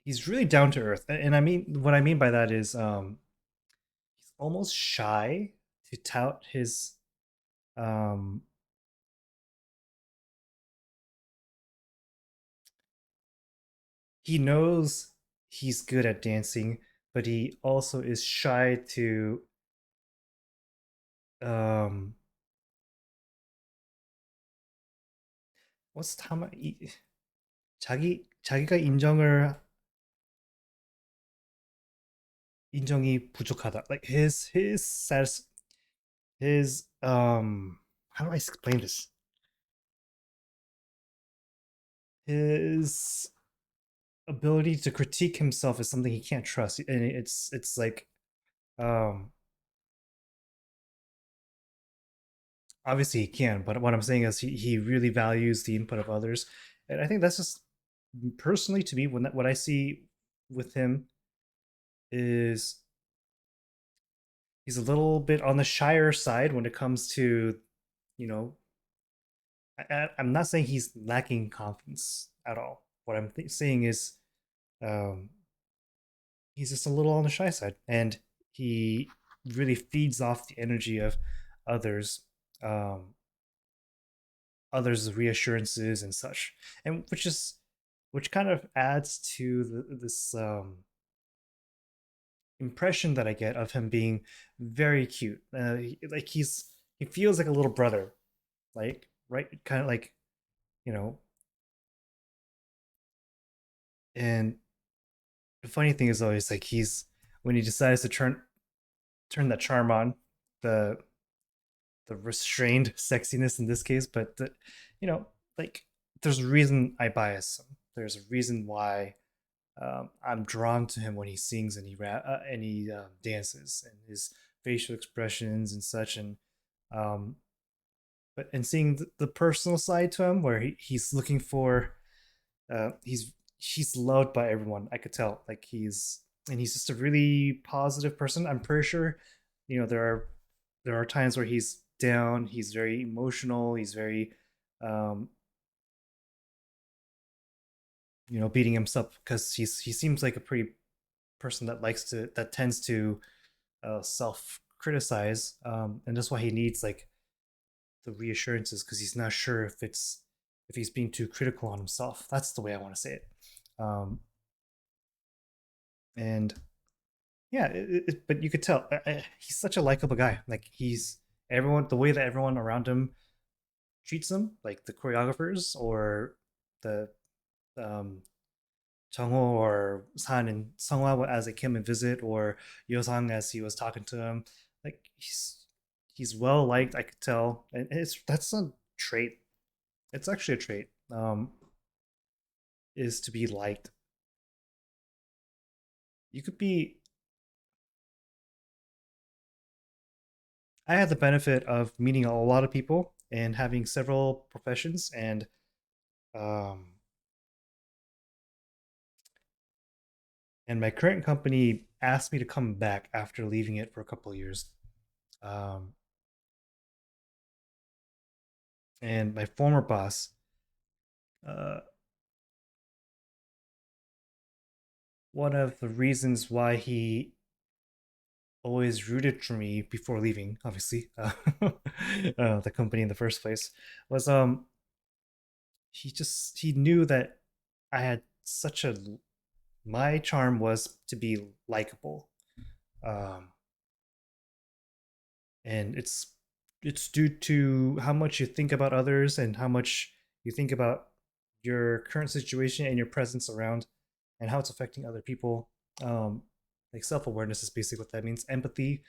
he's really down to earth. And I mean, what I mean by that is he's almost shy to tout his he knows he's good at dancing, but he also is shy to what's time 자기가 인정이 부족하다. Like his how do I explain this? His ability to critique himself is something he can't trust, and it's like obviously he can, but what I'm saying is he really values the input of others, and I think that's just personally to me what I see with him is he's a little bit on the shyer side when it comes to, you know, I'm not saying he's lacking confidence at all. What I'm saying is he's just a little on the shy side, and he really feeds off the energy of others, others' reassurances and such, and which kind of adds to this impression that I get of him being very cute. Like he feels like a little brother, like right, kind of like, you know. And the funny thing is always like when he decides to turn that charm on, the restrained sexiness in this case, but you know, like there's a reason I bias him. There's a reason why I'm drawn to him when he sings and he dances, and his facial expressions and such, and but and seeing the personal side to him where he's looking for he's loved by everyone. I could tell, like he's just a really positive person. I'm pretty sure, you know, there are times where he's down, he's very emotional, he's very beating himself because he seems like a pretty person that tends to self criticize, and that's why he needs like the reassurances, because he's not sure if he's being too critical on himself. That's the way I want to say it. And yeah, but you could tell he's such a likable guy. Like the way that everyone around him treats him, like the choreographers or the Jungho or San and Seonghwa as they came and visit, or Yosang as he was talking to him. Like he's well liked, I could tell, and that's a trait. It's actually a trait. Is to be liked. You could be. I had the benefit of meeting a lot of people and having several professions, and my current company asked me to come back after leaving it for a couple of years. And my former boss, one of the reasons why he always rooted for me before leaving, obviously, the company in the first place, was he knew that I had my charm was to be likable, and it's due to how much you think about others and how much you think about your current situation and your presence around and how it's affecting other people. Like self-awareness is basically what that means. Empathy,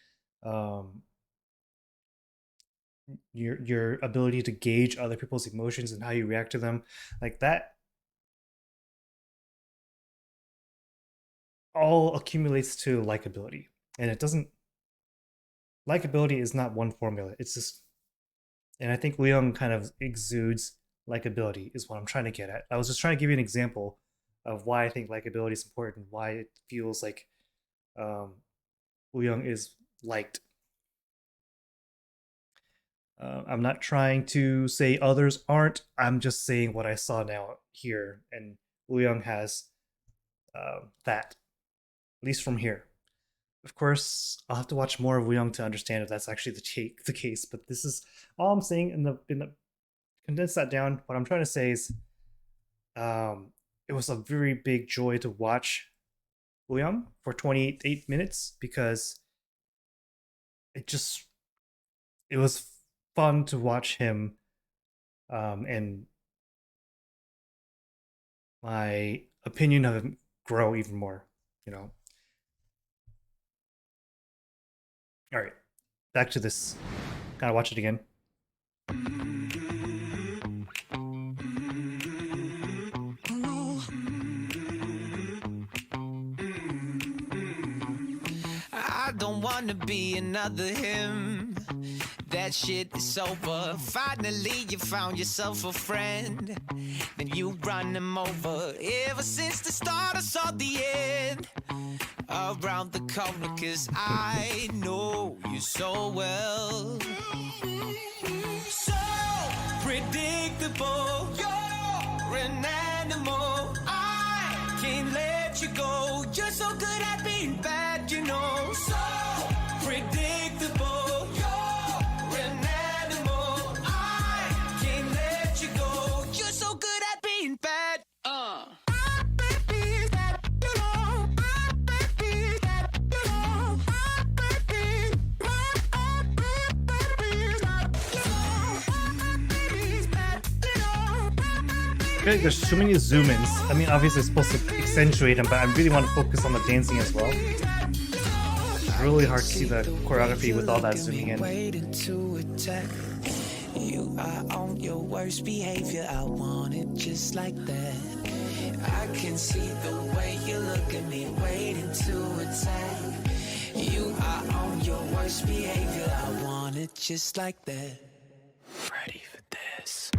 your ability to gauge other people's emotions and how you react to them, like that all accumulates to likability. And likability is not one formula. It's just, and I think Wooyoung kind of exudes likability is what I'm trying to get at. I was just trying to give you an example of why I think likability is important, why it feels like Wooyoung is liked. I'm not trying to say others aren't. I'm just saying what I saw now here, and Wooyoung has that, at least from here. Of course, I'll have to watch more of Wooyoung to understand if that's actually the case. But this is all I'm saying in the condense that down. What I'm trying to say is, it was a very big joy to watch Wooyoung for 28 minutes, because it was fun to watch him, and my opinion of him grow even more, All right, back to this. Gotta watch it again. I don't wanna be another him. That shit is over. Finally, you found yourself a friend. Then you run him over. Ever since the start, I saw the end around the corner, 'cause I know you so well. So predictable, you're an animal. I can't let you go. You're so good at being bad, So predictable, you're an animal. I can't let you go. You're so good at being bad. I feel like there's too many zoom-ins. I mean, obviously it's supposed to accentuate them, but I really want to focus on the dancing as well. It's really hard to see the choreography with all that zooming in. You are on your worst behavior. I want it just like that. I can see the way you look at me, waiting to attack. You are on your worst behavior. I want it just like that. Ready for this.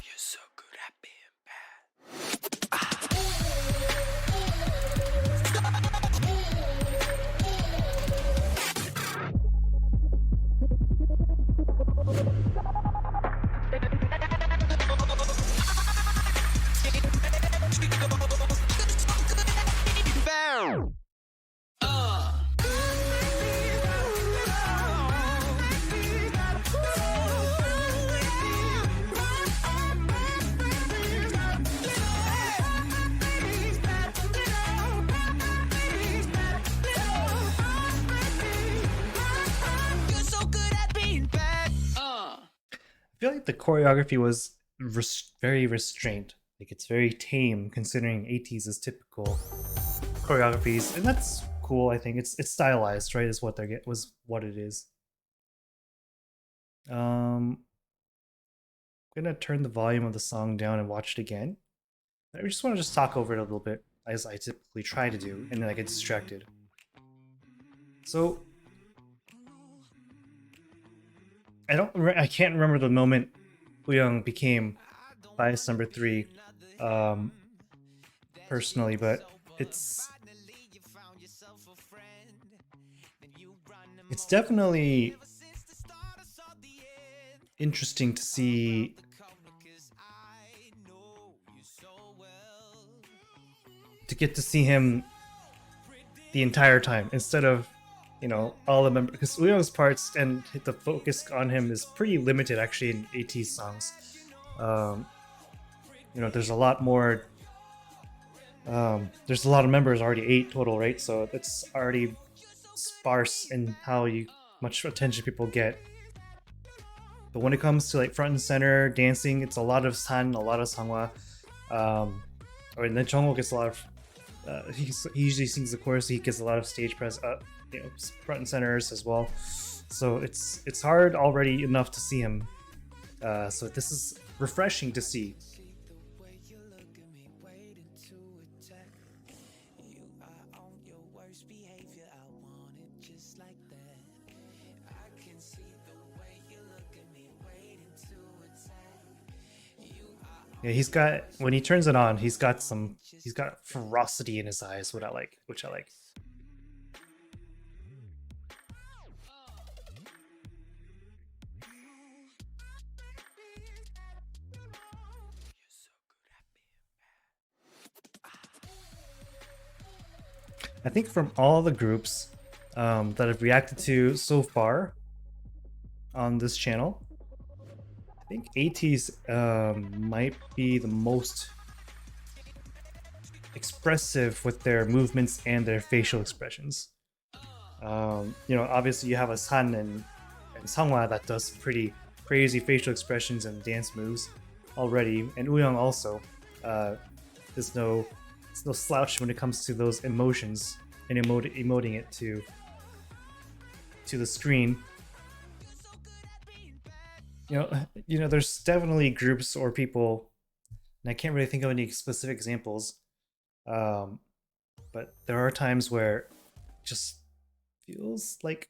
You're so good at being bad. like the choreography was very restrained. Like it's very tame considering Ateez's typical choreographies, and that's cool. I think it's stylized, right? Is what they get was what it is. I'm gonna turn the volume of the song down and watch it again. I just want to just talk over it a little bit, as I typically try to do, and then I get distracted. So I can't remember the moment Wooyoung became bias number 3, personally, but it's definitely interesting to see get to see him the entire time instead of, you know, all the members, because Wooyoung's parts and the focus on him is pretty limited actually in AT's songs. You know, there's a lot more. There's a lot of members, already 8 total, right? So it's already sparse in how much attention people get. But when it comes to like front and center dancing, it's a lot of San, a lot of Sangwa. And then Jungkook gets a lot of. He usually sings the chorus. So he gets a lot of stage press, you know, front and centers as well. So it's hard already enough to see him. So this is refreshing to see. Yeah, he's got, when he turns it on, he's got ferocity in his eyes, which I like. I think from all the groups that I've reacted to so far on this channel, I think Ateez might be the most expressive with their movements and their facial expressions. You know, obviously you have a San and Sangwa that does pretty crazy facial expressions and dance moves already, and Wooyoung also. There's no slouch when it comes to those emotions and emoting it to the screen. You know, there's definitely groups or people, and I can't really think of any specific examples, but there are times where it just feels like,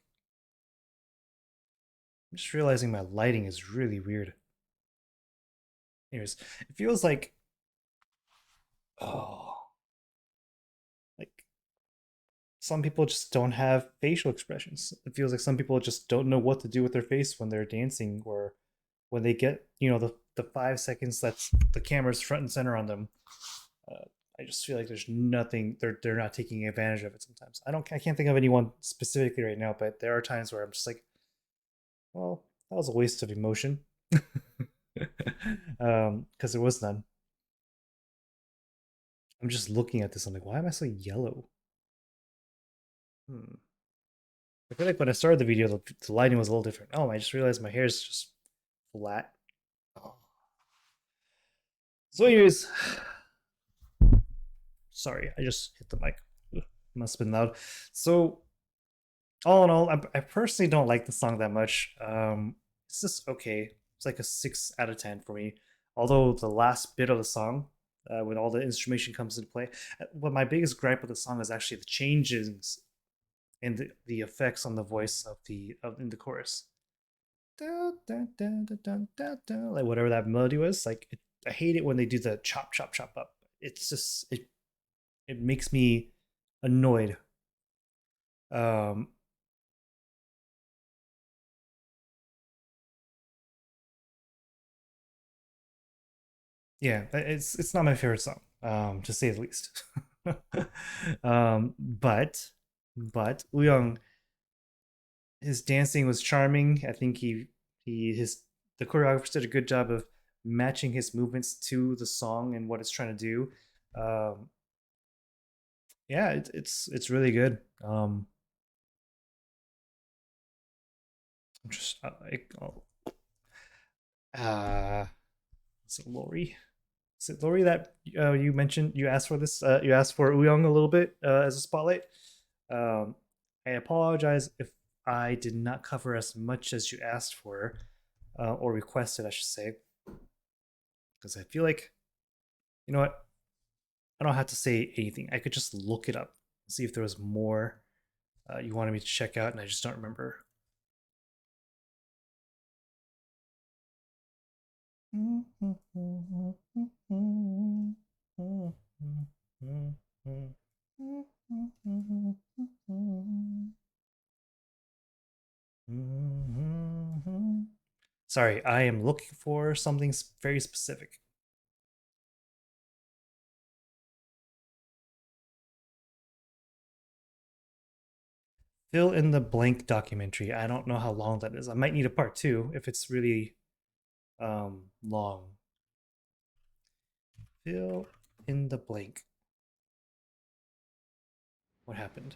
I'm just realizing my lighting is really weird. Anyways, it feels like, like some people just don't have facial expressions. It feels like some people just don't know what to do with their face when they're dancing, or when they get, you know, the 5 seconds that's the camera's front and center on them. I just feel like there's nothing, they're not taking advantage of it sometimes. I can't think of anyone specifically right now, but there are times where I'm just like, well, that was a waste of emotion. Because there was none. I'm just looking at this, I'm like, why am I so yellow? I feel like when I started the video, the lighting was a little different. Oh, I just realized my hair is just flat. So anyways, sorry, I just hit the mic. Ugh, must have been loud. So all in all, I personally don't like the song that much. It's just okay. It's like a 6 out of 10 for me. Although the last bit of the song, when all the instrumentation comes into play, but my biggest gripe with the song is actually the changes and the effects on the voice in the chorus. Like whatever that melody was, like I hate it when they do the chop chop chop up. It's just it makes me annoyed. Yeah, it's not my favorite song, to say the least. But Wooyoung, his dancing was charming. I think the choreographers did a good job of matching his movements to the song and what it's trying to do. Yeah, it's really good. I'm just Is it Lori? Is it Lori that you mentioned? You asked for this. You asked for Wooyoung a little bit as a spotlight. I apologize if I did not cover as much as you asked for, or requested, I should say, because I feel like, you know what? I don't have to say anything. I could just look it up, see if there was more you wanted me to check out, and I just don't remember. Sorry, I am looking for something very specific. Fill in the blank documentary. I don't know how long that is. I might need a part 2 if it's really long. Fill in the blank. What happened?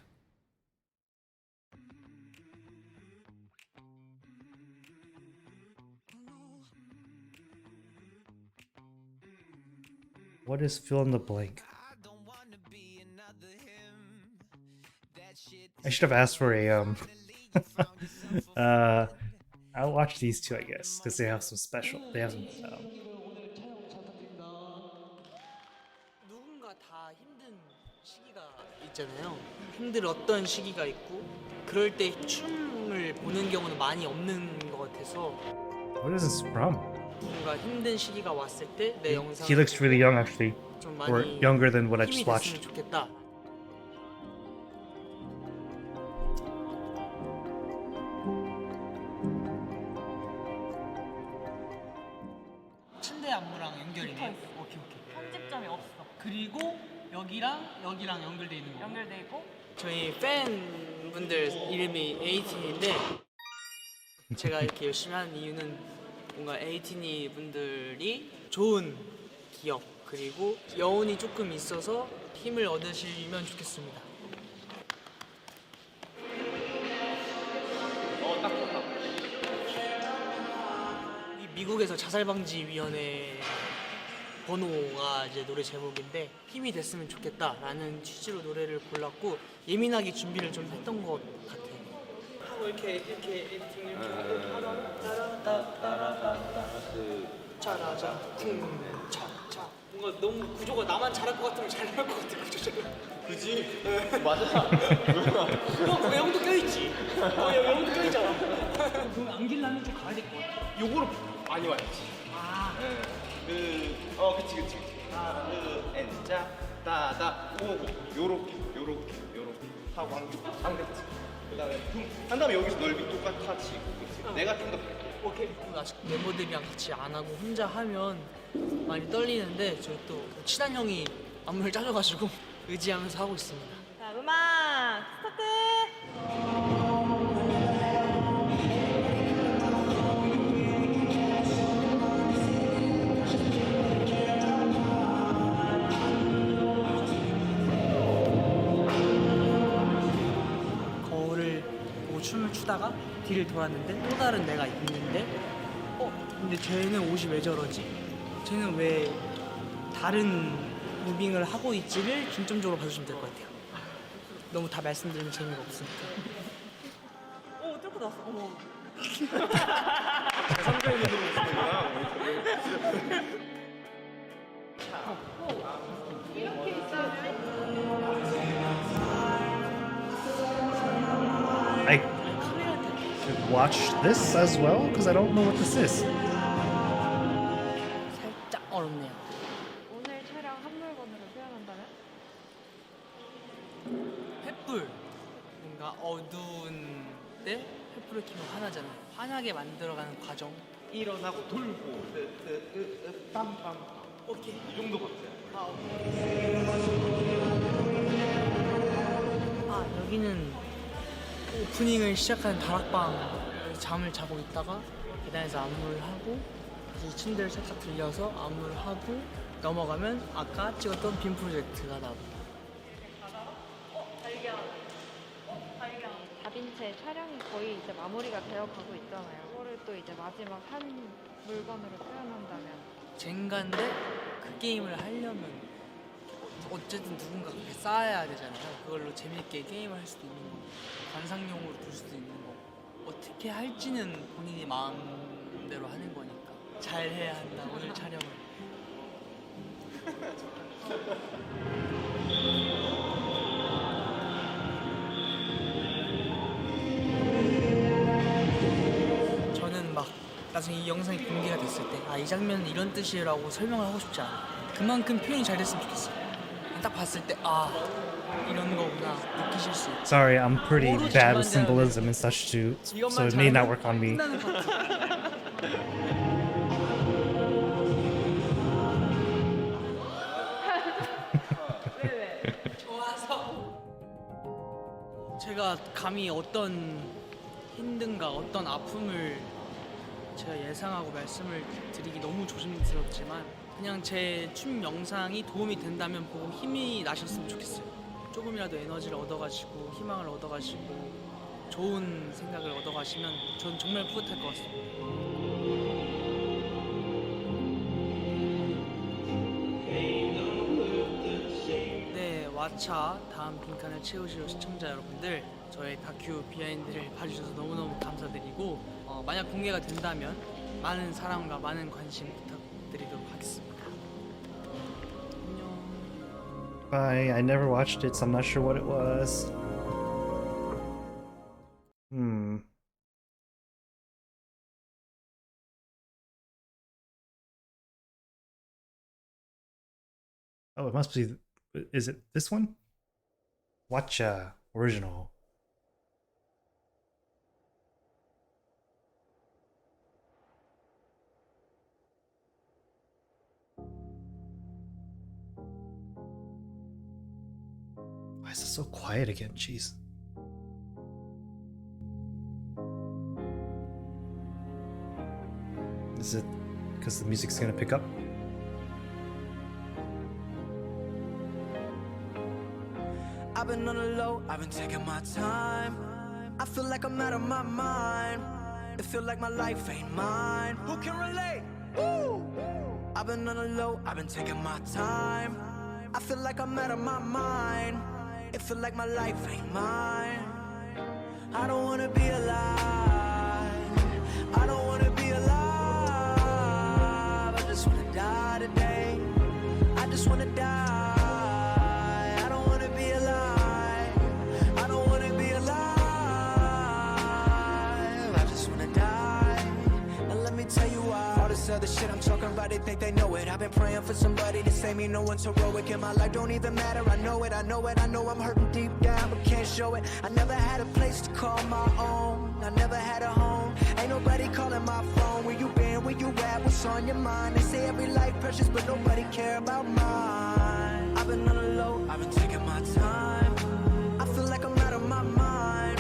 What is fill in the blank? I should have asked for a I'll watch these two, I guess, because they have some special. They have some. 누군가 다 힘든 시기가 있잖아요. 힘들었던 시기가 있고 그럴 때 춤을 보는 경우는 많이 없는 것 같아서. What is this from? 뭔가 힘든 시기가 왔을 때 내 영상. He looks really young, actually, 좀 or 많이 younger than what I just 힘이 watched. 됐으면 좋겠다. 침대 안무랑 연결이네. 오케이. 편집점이 없어. 그리고 여기랑 연결돼 있는 거. 연결돼 있고. 저희 팬분들 이름이 에이틴인데 제가 이렇게 열심히 하는 이유는 뭔가 에이틴이 분들이 좋은 기억 그리고 여운이 조금 있어서 힘을 얻으시면 좋겠습니다. 이 미국에서 자살방지위원회 번호가 이제 노래 제목인데 힘이 됐으면 좋겠다라는 취지로 노래를 골랐고 예민하게 준비를 좀 했던 것 같아요. 하고 이렇게 에디팅을 하다가 짜라자 쿵차차 뭔가 너무 구조가 나만 잘할 것 같으면 잘 나올 것 같아 구조적으로. 그지? 맞아. 거기 영도 껴있지? 영도 껴있잖아. 그럼 안길라면 좀 가야 될 것 같아. 요거로 많이 와야지. 그치. 하나, N자, 따다, 오고, 요렇게 하고 안 그치? 그 다음에 한 다음에 여기서 넓이 똑같이 그치? 내가 좀 더 오케이. 아직 멤버들이랑 같이 안 하고 혼자 하면 많이 떨리는데 저희 또 친한 형이 안무를 짜줘가지고 의지하면서 하고 있습니다. 자, 음악 스타트! 춤을 추다가 뒤를 돌았는데 또 다른 내가 있는데 근데 쟤는 옷이 왜 저러지? 쟤는 왜 다른 무빙을 하고 있지를 중점적으로 봐주시면 될 것 같아요. 너무 다 말씀드리면 재미가 없으니까. 뚫고 나왔어. 어머. 제3자의 눈으로 보시는구나. 이렇게 있어야지. I should watch this as well because I don't know what this is. 살짝 어렵네요. 오늘 촬영 한 물건으로 표현한다면? 횃불. 뭔가 어두운 때 횃불을 켜면 화나잖아요. 환하게 만들어가는 과정. 일어나고 돌고 빰빰. 오케이. 이 정도 같아요. 여기는 오프닝을 시작하는 다락방 잠을 자고 있다가 계단에서 안무를 하고 다시 침대를 살짝 들려서 안무를 하고 넘어가면 아까 찍었던 빔 프로젝트가 나오고. 발견. 다 답인 채 촬영이 거의 이제 마무리가 되어 가고 있잖아요. 그거를 또 이제 마지막 한 물건으로 표현한다면 젠가인데 그 게임을 하려면 어쨌든 누군가 그렇게 쌓아야 되잖아요. 그걸로 재밌게 게임을 할 수도 있는 거, 관상용으로 둘 수도 있는 거. 어떻게 할지는 본인이 마음대로 하는 거니까 잘 해야 한다 오늘 촬영을. 저는 막 나중에 이 영상이 공개가 됐을 때 이 장면은 이런 뜻이라고 설명을 하고 싶지 않아요. 그만큼 표현이 잘 됐으면 좋겠어요. 딱 봤을 때 이런 거구나 느끼실 수 있죠. Sorry, I'm pretty bad with symbolism and such too, so it may not work on me. 제가 감히 어떤 힘든가 어떤 아픔을 제가 예상하고 말씀을 드리기 너무 조심스럽지만 그냥 제 춤 영상이 도움이 된다면 보고 힘이 나셨으면 좋겠어요. 조금이라도 에너지를 얻어가시고 희망을 얻어가시고 좋은 생각을 얻어가시면 전 정말 뿌듯할 것 같습니다. 네, 왓챠 다음 빈칸을 채우실 시청자 여러분들, 저의 다큐 비하인드를 봐주셔서 너무너무 감사드리고 만약 공개가 된다면 많은 사랑과 많은 관심 부탁드리도록 하겠습니다. Bye. I never watched it, so I'm not sure what it was. Oh, it must be. Is it this one? Watcha original. Why is it so quiet again? Jeez. Is it because the music's gonna pick up? I've been on the low, I've been taking my time. I feel like I'm out of my mind. It feel like my life ain't mine. Who can relate? Woo! I've been on the low, I've been taking my time. I feel like I'm out of my mind. It feel like my life ain't mine. I don't wanna be alive. I don't wanna be alive. I just wanna die today. I just wanna die. I don't wanna be alive. I don't wanna be alive. I just wanna die. And let me tell you why. All this other shit I'm talking about, they think they know it. I've been praying for somebody to save me. No one's heroic in my life, don't even matter. I know it, I know it, I know I'm hurting deep down, but can't show it. I never had a place to call my own. I never had a home. Ain't nobody calling my phone. Where you been, where you at, what's on your mind? They say every life precious, but nobody care about mine. I've been on the low, I've been taking my time. I feel like I'm out of my mind.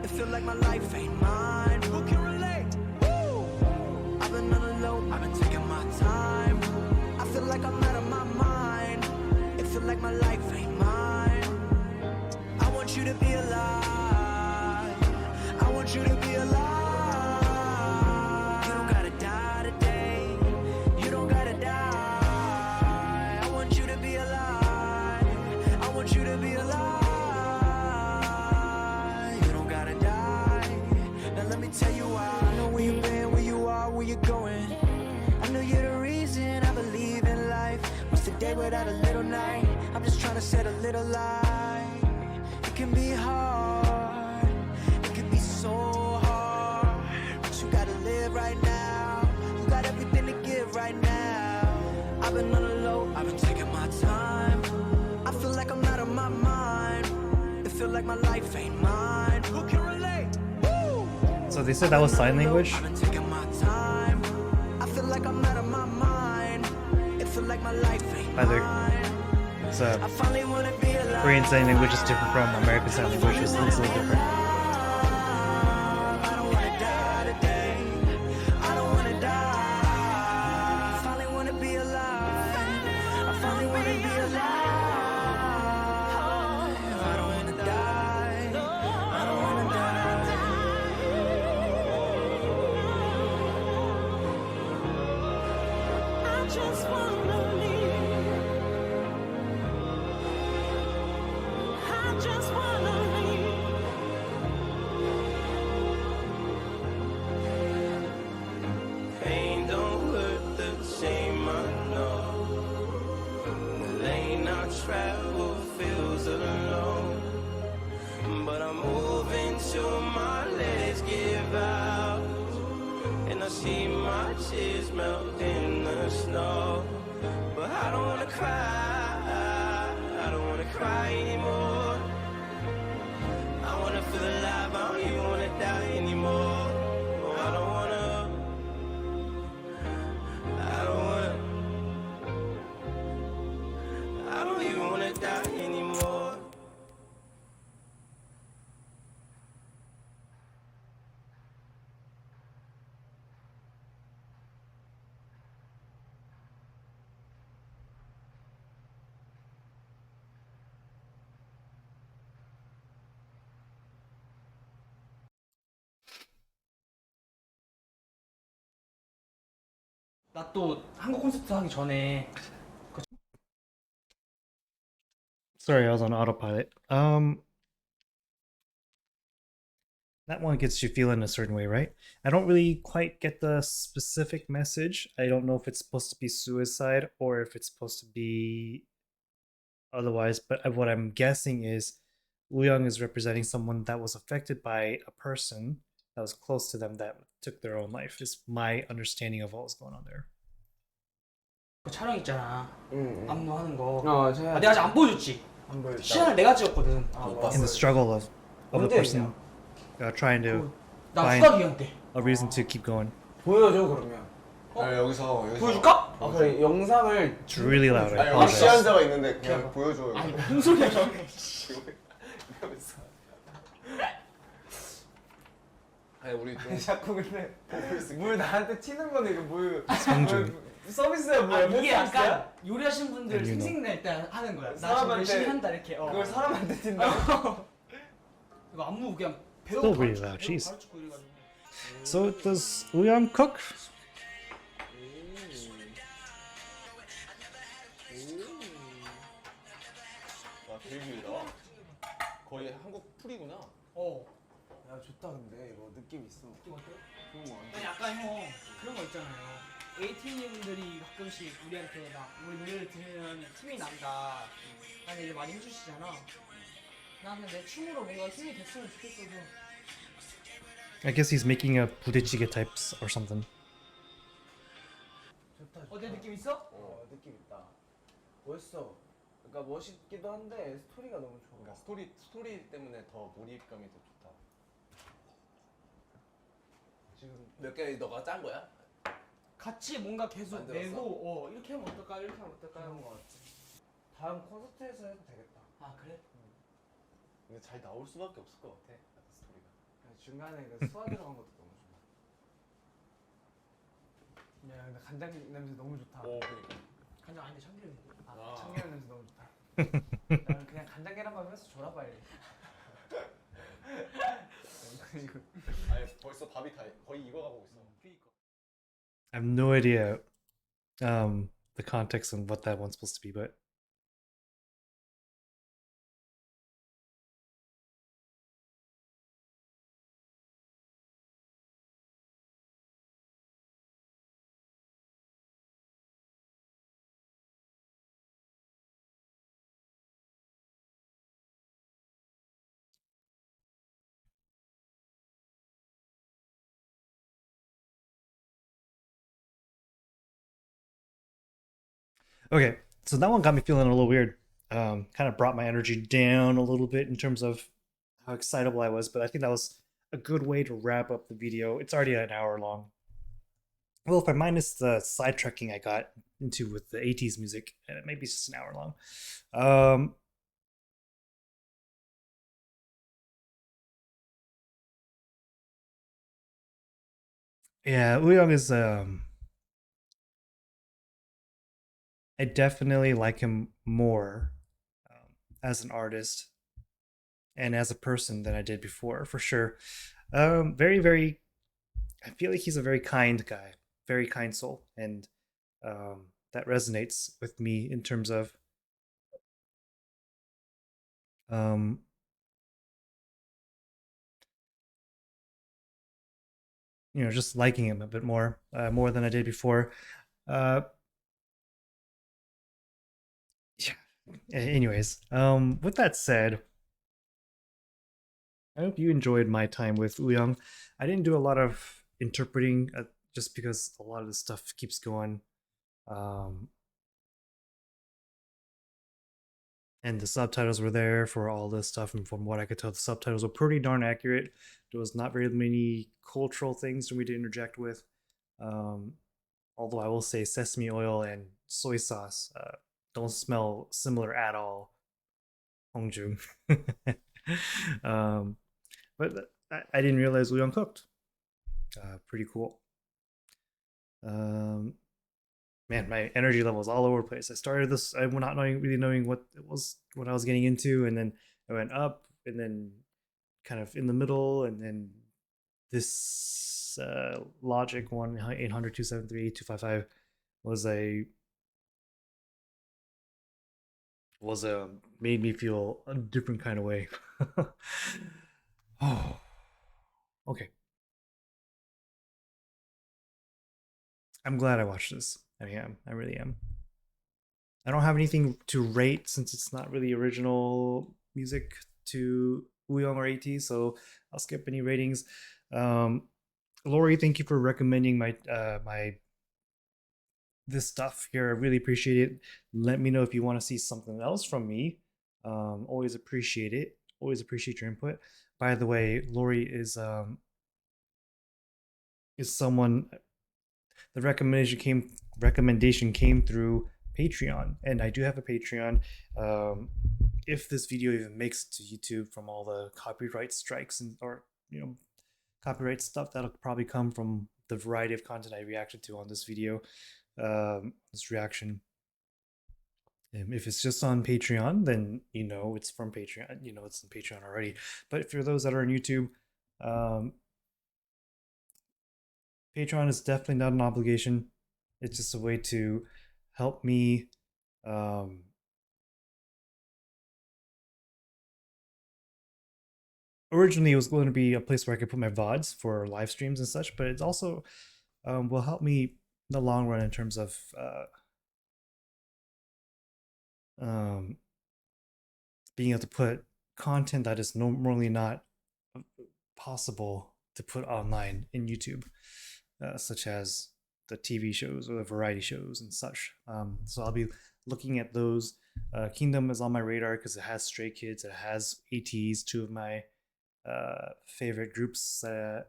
It feel like my life ain't mine. Who can relate? Woo! I've been on the low, I've been taking my time. I feel like I'm out of my mind. It feel like my life ain't mine. I want you to be alive. I want you to be alive. You don't gotta die today. You don't gotta die. I want you to be alive. I want you to be alive. You don't gotta die. Now let me tell you why. I know where you've been, where you are, where you're going. I know you're the reason I believe in life. What's the day without a little night? I'm just trying to set a little light. It can be hard. It can be so hard. But you gotta live right now. You got everything to give right now. I've been on the low, I've been taking my time. I feel like I'm out of my mind. It feel like my life ain't mine. Who can relate? Woo! So they said that was sign language? I've been taking my time. I feel like I'm out of my mind. It feel like my life ain't Either mine. it's I finally wanna be alive. Korean sign language is different from American sign language, it's a little different. I don't wanna die today. I don't wanna die. I finally wanna be alive. I finally wanna be alive. I don't wanna die. I don't wanna die. travel feels alone. But I'm moving till my legs give out, and I see my tears melt in the snow. But I don't wanna cry, I don't wanna cry anymore. I wanna feel alive, I don't even wanna die anymore. Oh, I don't wanna, I don't wanna, I don't even wanna die anymore. 나 또 한국 콘서트 하기 전에 Sorry, I was on autopilot. That one gets you feeling a certain way, right? I don't really quite get the specific message. I don't know if it's supposed to be suicide or if it's supposed to be otherwise, but what I'm guessing is Wooyoung is representing someone that was affected by a person that was close to them that took their own life, is my understanding of what was going on there. 그 촬영 있잖아. 안무하는 거. 제가 내가 아직 안 보여줬지. 안 보여줬다. 시간을 내가 찍었거든. In the struggle of the person trying to 나 find 휴가 기간 때. a reason to keep going. 보여줘 그러면. 여기서 보여줄까? 그래 영상을. It's really loud. I 아니 여기 apologize. 시연자가 있는데 그냥 보여줘. 아니 무슨 소리야? 아니 우리 좀 자꾸 근데 물 나한테 튀는 거는 이거 뭘 성준. 서비스야 뭐야? 이게 약간 요리하신 분들 And you know. 생색낼 때 하는 거야. 나 지금 사람한테 열심히 한다 이렇게. 그걸 사람한테 튄다. 이거 안무 그냥 Still really loud. Jeez. So does Wooyoung cook? 와 되게 거의 한국 풀이구나. 야 좋다 근데 이거 느낌 있어. 느낌 어때? 좋은 거 같아. 아니 약간 형 그런 거 있잖아요. ATM 분들이 가끔씩 우리한테 막 우리 노래를 들으면 힘이 난다. 나는 이제 많이 해주시잖아. 나는 내 춤으로 뭔가 힘이 됐으면 좋겠어서. I guess he's making a 부대찌개 types or something. 좋다. 어때 느낌 있어? 느낌 있다. 멋있어. 그러니까 멋있기도 한데 스토리가 너무 좋아. 그러니까 스토리 때문에 더 몰입감이 더 좋다. 지금 몇 개 너가 짠 거야? 같이 뭔가 계속 만들었어? 내고 이렇게 하면 어떨까 이렇게 하면 어떨까 그런 거 같아. 다음 콘서트에서 해도 되겠다. 아 그래? 근데 잘 나올 수밖에 없을 것 같아. 약간 스토리가. 중간에 그 수화 들어간 것도 너무 좋아. 야 근데 간장 냄새 너무 좋다. 그러니까. 간장 아닌데 참기름. 참기름 냄새 너무 좋다. 나는 그냥 간장 계란밥 해서 줘라 빨리. 아니 벌써 밥이 다 거의 익어가고 있어. I have no idea the context and what that one's supposed to be, but okay, so that one got me feeling a little weird. Kind of brought my energy down a little bit in terms of how excitable I was, but I think that was a good way to wrap up the video. It's already an hour long. Well, if I minus the sidetracking I got into with the Ateez music, maybe it's just an hour long. Yeah, Wooyoung is I definitely like him more as an artist and as a person than I did before, for sure. Very, very. I feel like he's a very kind guy, very kind soul, and that resonates with me in terms of just liking him a bit more, more than I did before. Yeah, Anyways, with that said, I hope you enjoyed my time with Wooyoung. I didn't do a lot of interpreting just because a lot of the stuff keeps going. And the subtitles were there for all this stuff, and from what I could tell, the subtitles were pretty darn accurate. There was not very many cultural things for me to interject with. Although I will say sesame oil and soy sauce don't smell similar at all. Hongjung. But I didn't realize Wooyoung cooked. Pretty cool. Man, my energy level is all over the place. I started this, I not really knowing what it was, what I was getting into, and then I went up, and then kind of in the middle, and then this Logic one 800 273 255 was a made me feel a different kind of way. Oh, okay. I'm glad I watched this. I am. I really am. I don't have anything to rate since it's not really original music to Wooyoung or Ateez, so I'll skip any ratings. Lori, thank you for recommending my this stuff here. I really appreciate it. Let me know if you want to see something else from me. Always appreciate it. Always appreciate your input. By the way, Lori is someone. The recommendation came through Patreon, and I do have a Patreon. If this video even makes it to YouTube from all the copyright strikes and or copyright stuff, that'll probably come from the variety of content I reacted to on this video, this reaction. If it's just on Patreon, then it's from Patreon. It's on Patreon already. But for those that are on YouTube, Patreon is definitely not an obligation. It's just a way to help me originally it was going to be a place where I could put my VODs for live streams and such, but it's also will help me in the long run in terms of being able to put content that is normally not possible to put online in YouTube, such as the TV shows or the variety shows and such. So I'll be looking at those. Kingdom is on my radar because it has Stray Kids, it has Ateez, two of my favorite groups. So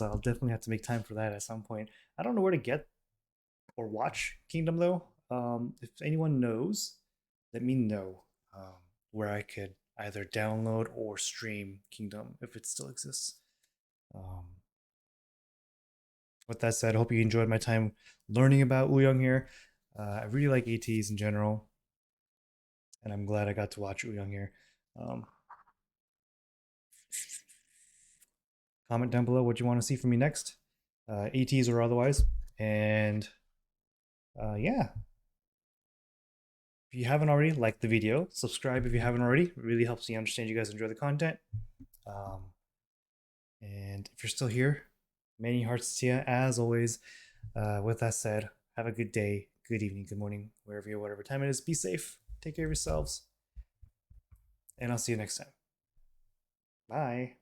I'll definitely have to make time for that at some point. I don't know where to get or watch Kingdom though. If anyone knows, let me know where I could either download or stream Kingdom if it still exists. With that said, I hope you enjoyed my time learning about Wooyoung here. I really like Ateez in general, and I'm glad I got to watch Wooyoung here. Comment down below what you want to see from me next, Ateez or otherwise. And yeah. If you haven't already, like the video, subscribe if you haven't already. It really helps me understand you guys enjoy the content. And if you're still here, many hearts to you as always. With that said, have a good day, good evening, good morning, wherever you're, whatever time it is. Be safe, take care of yourselves, and I'll see you next time. Bye.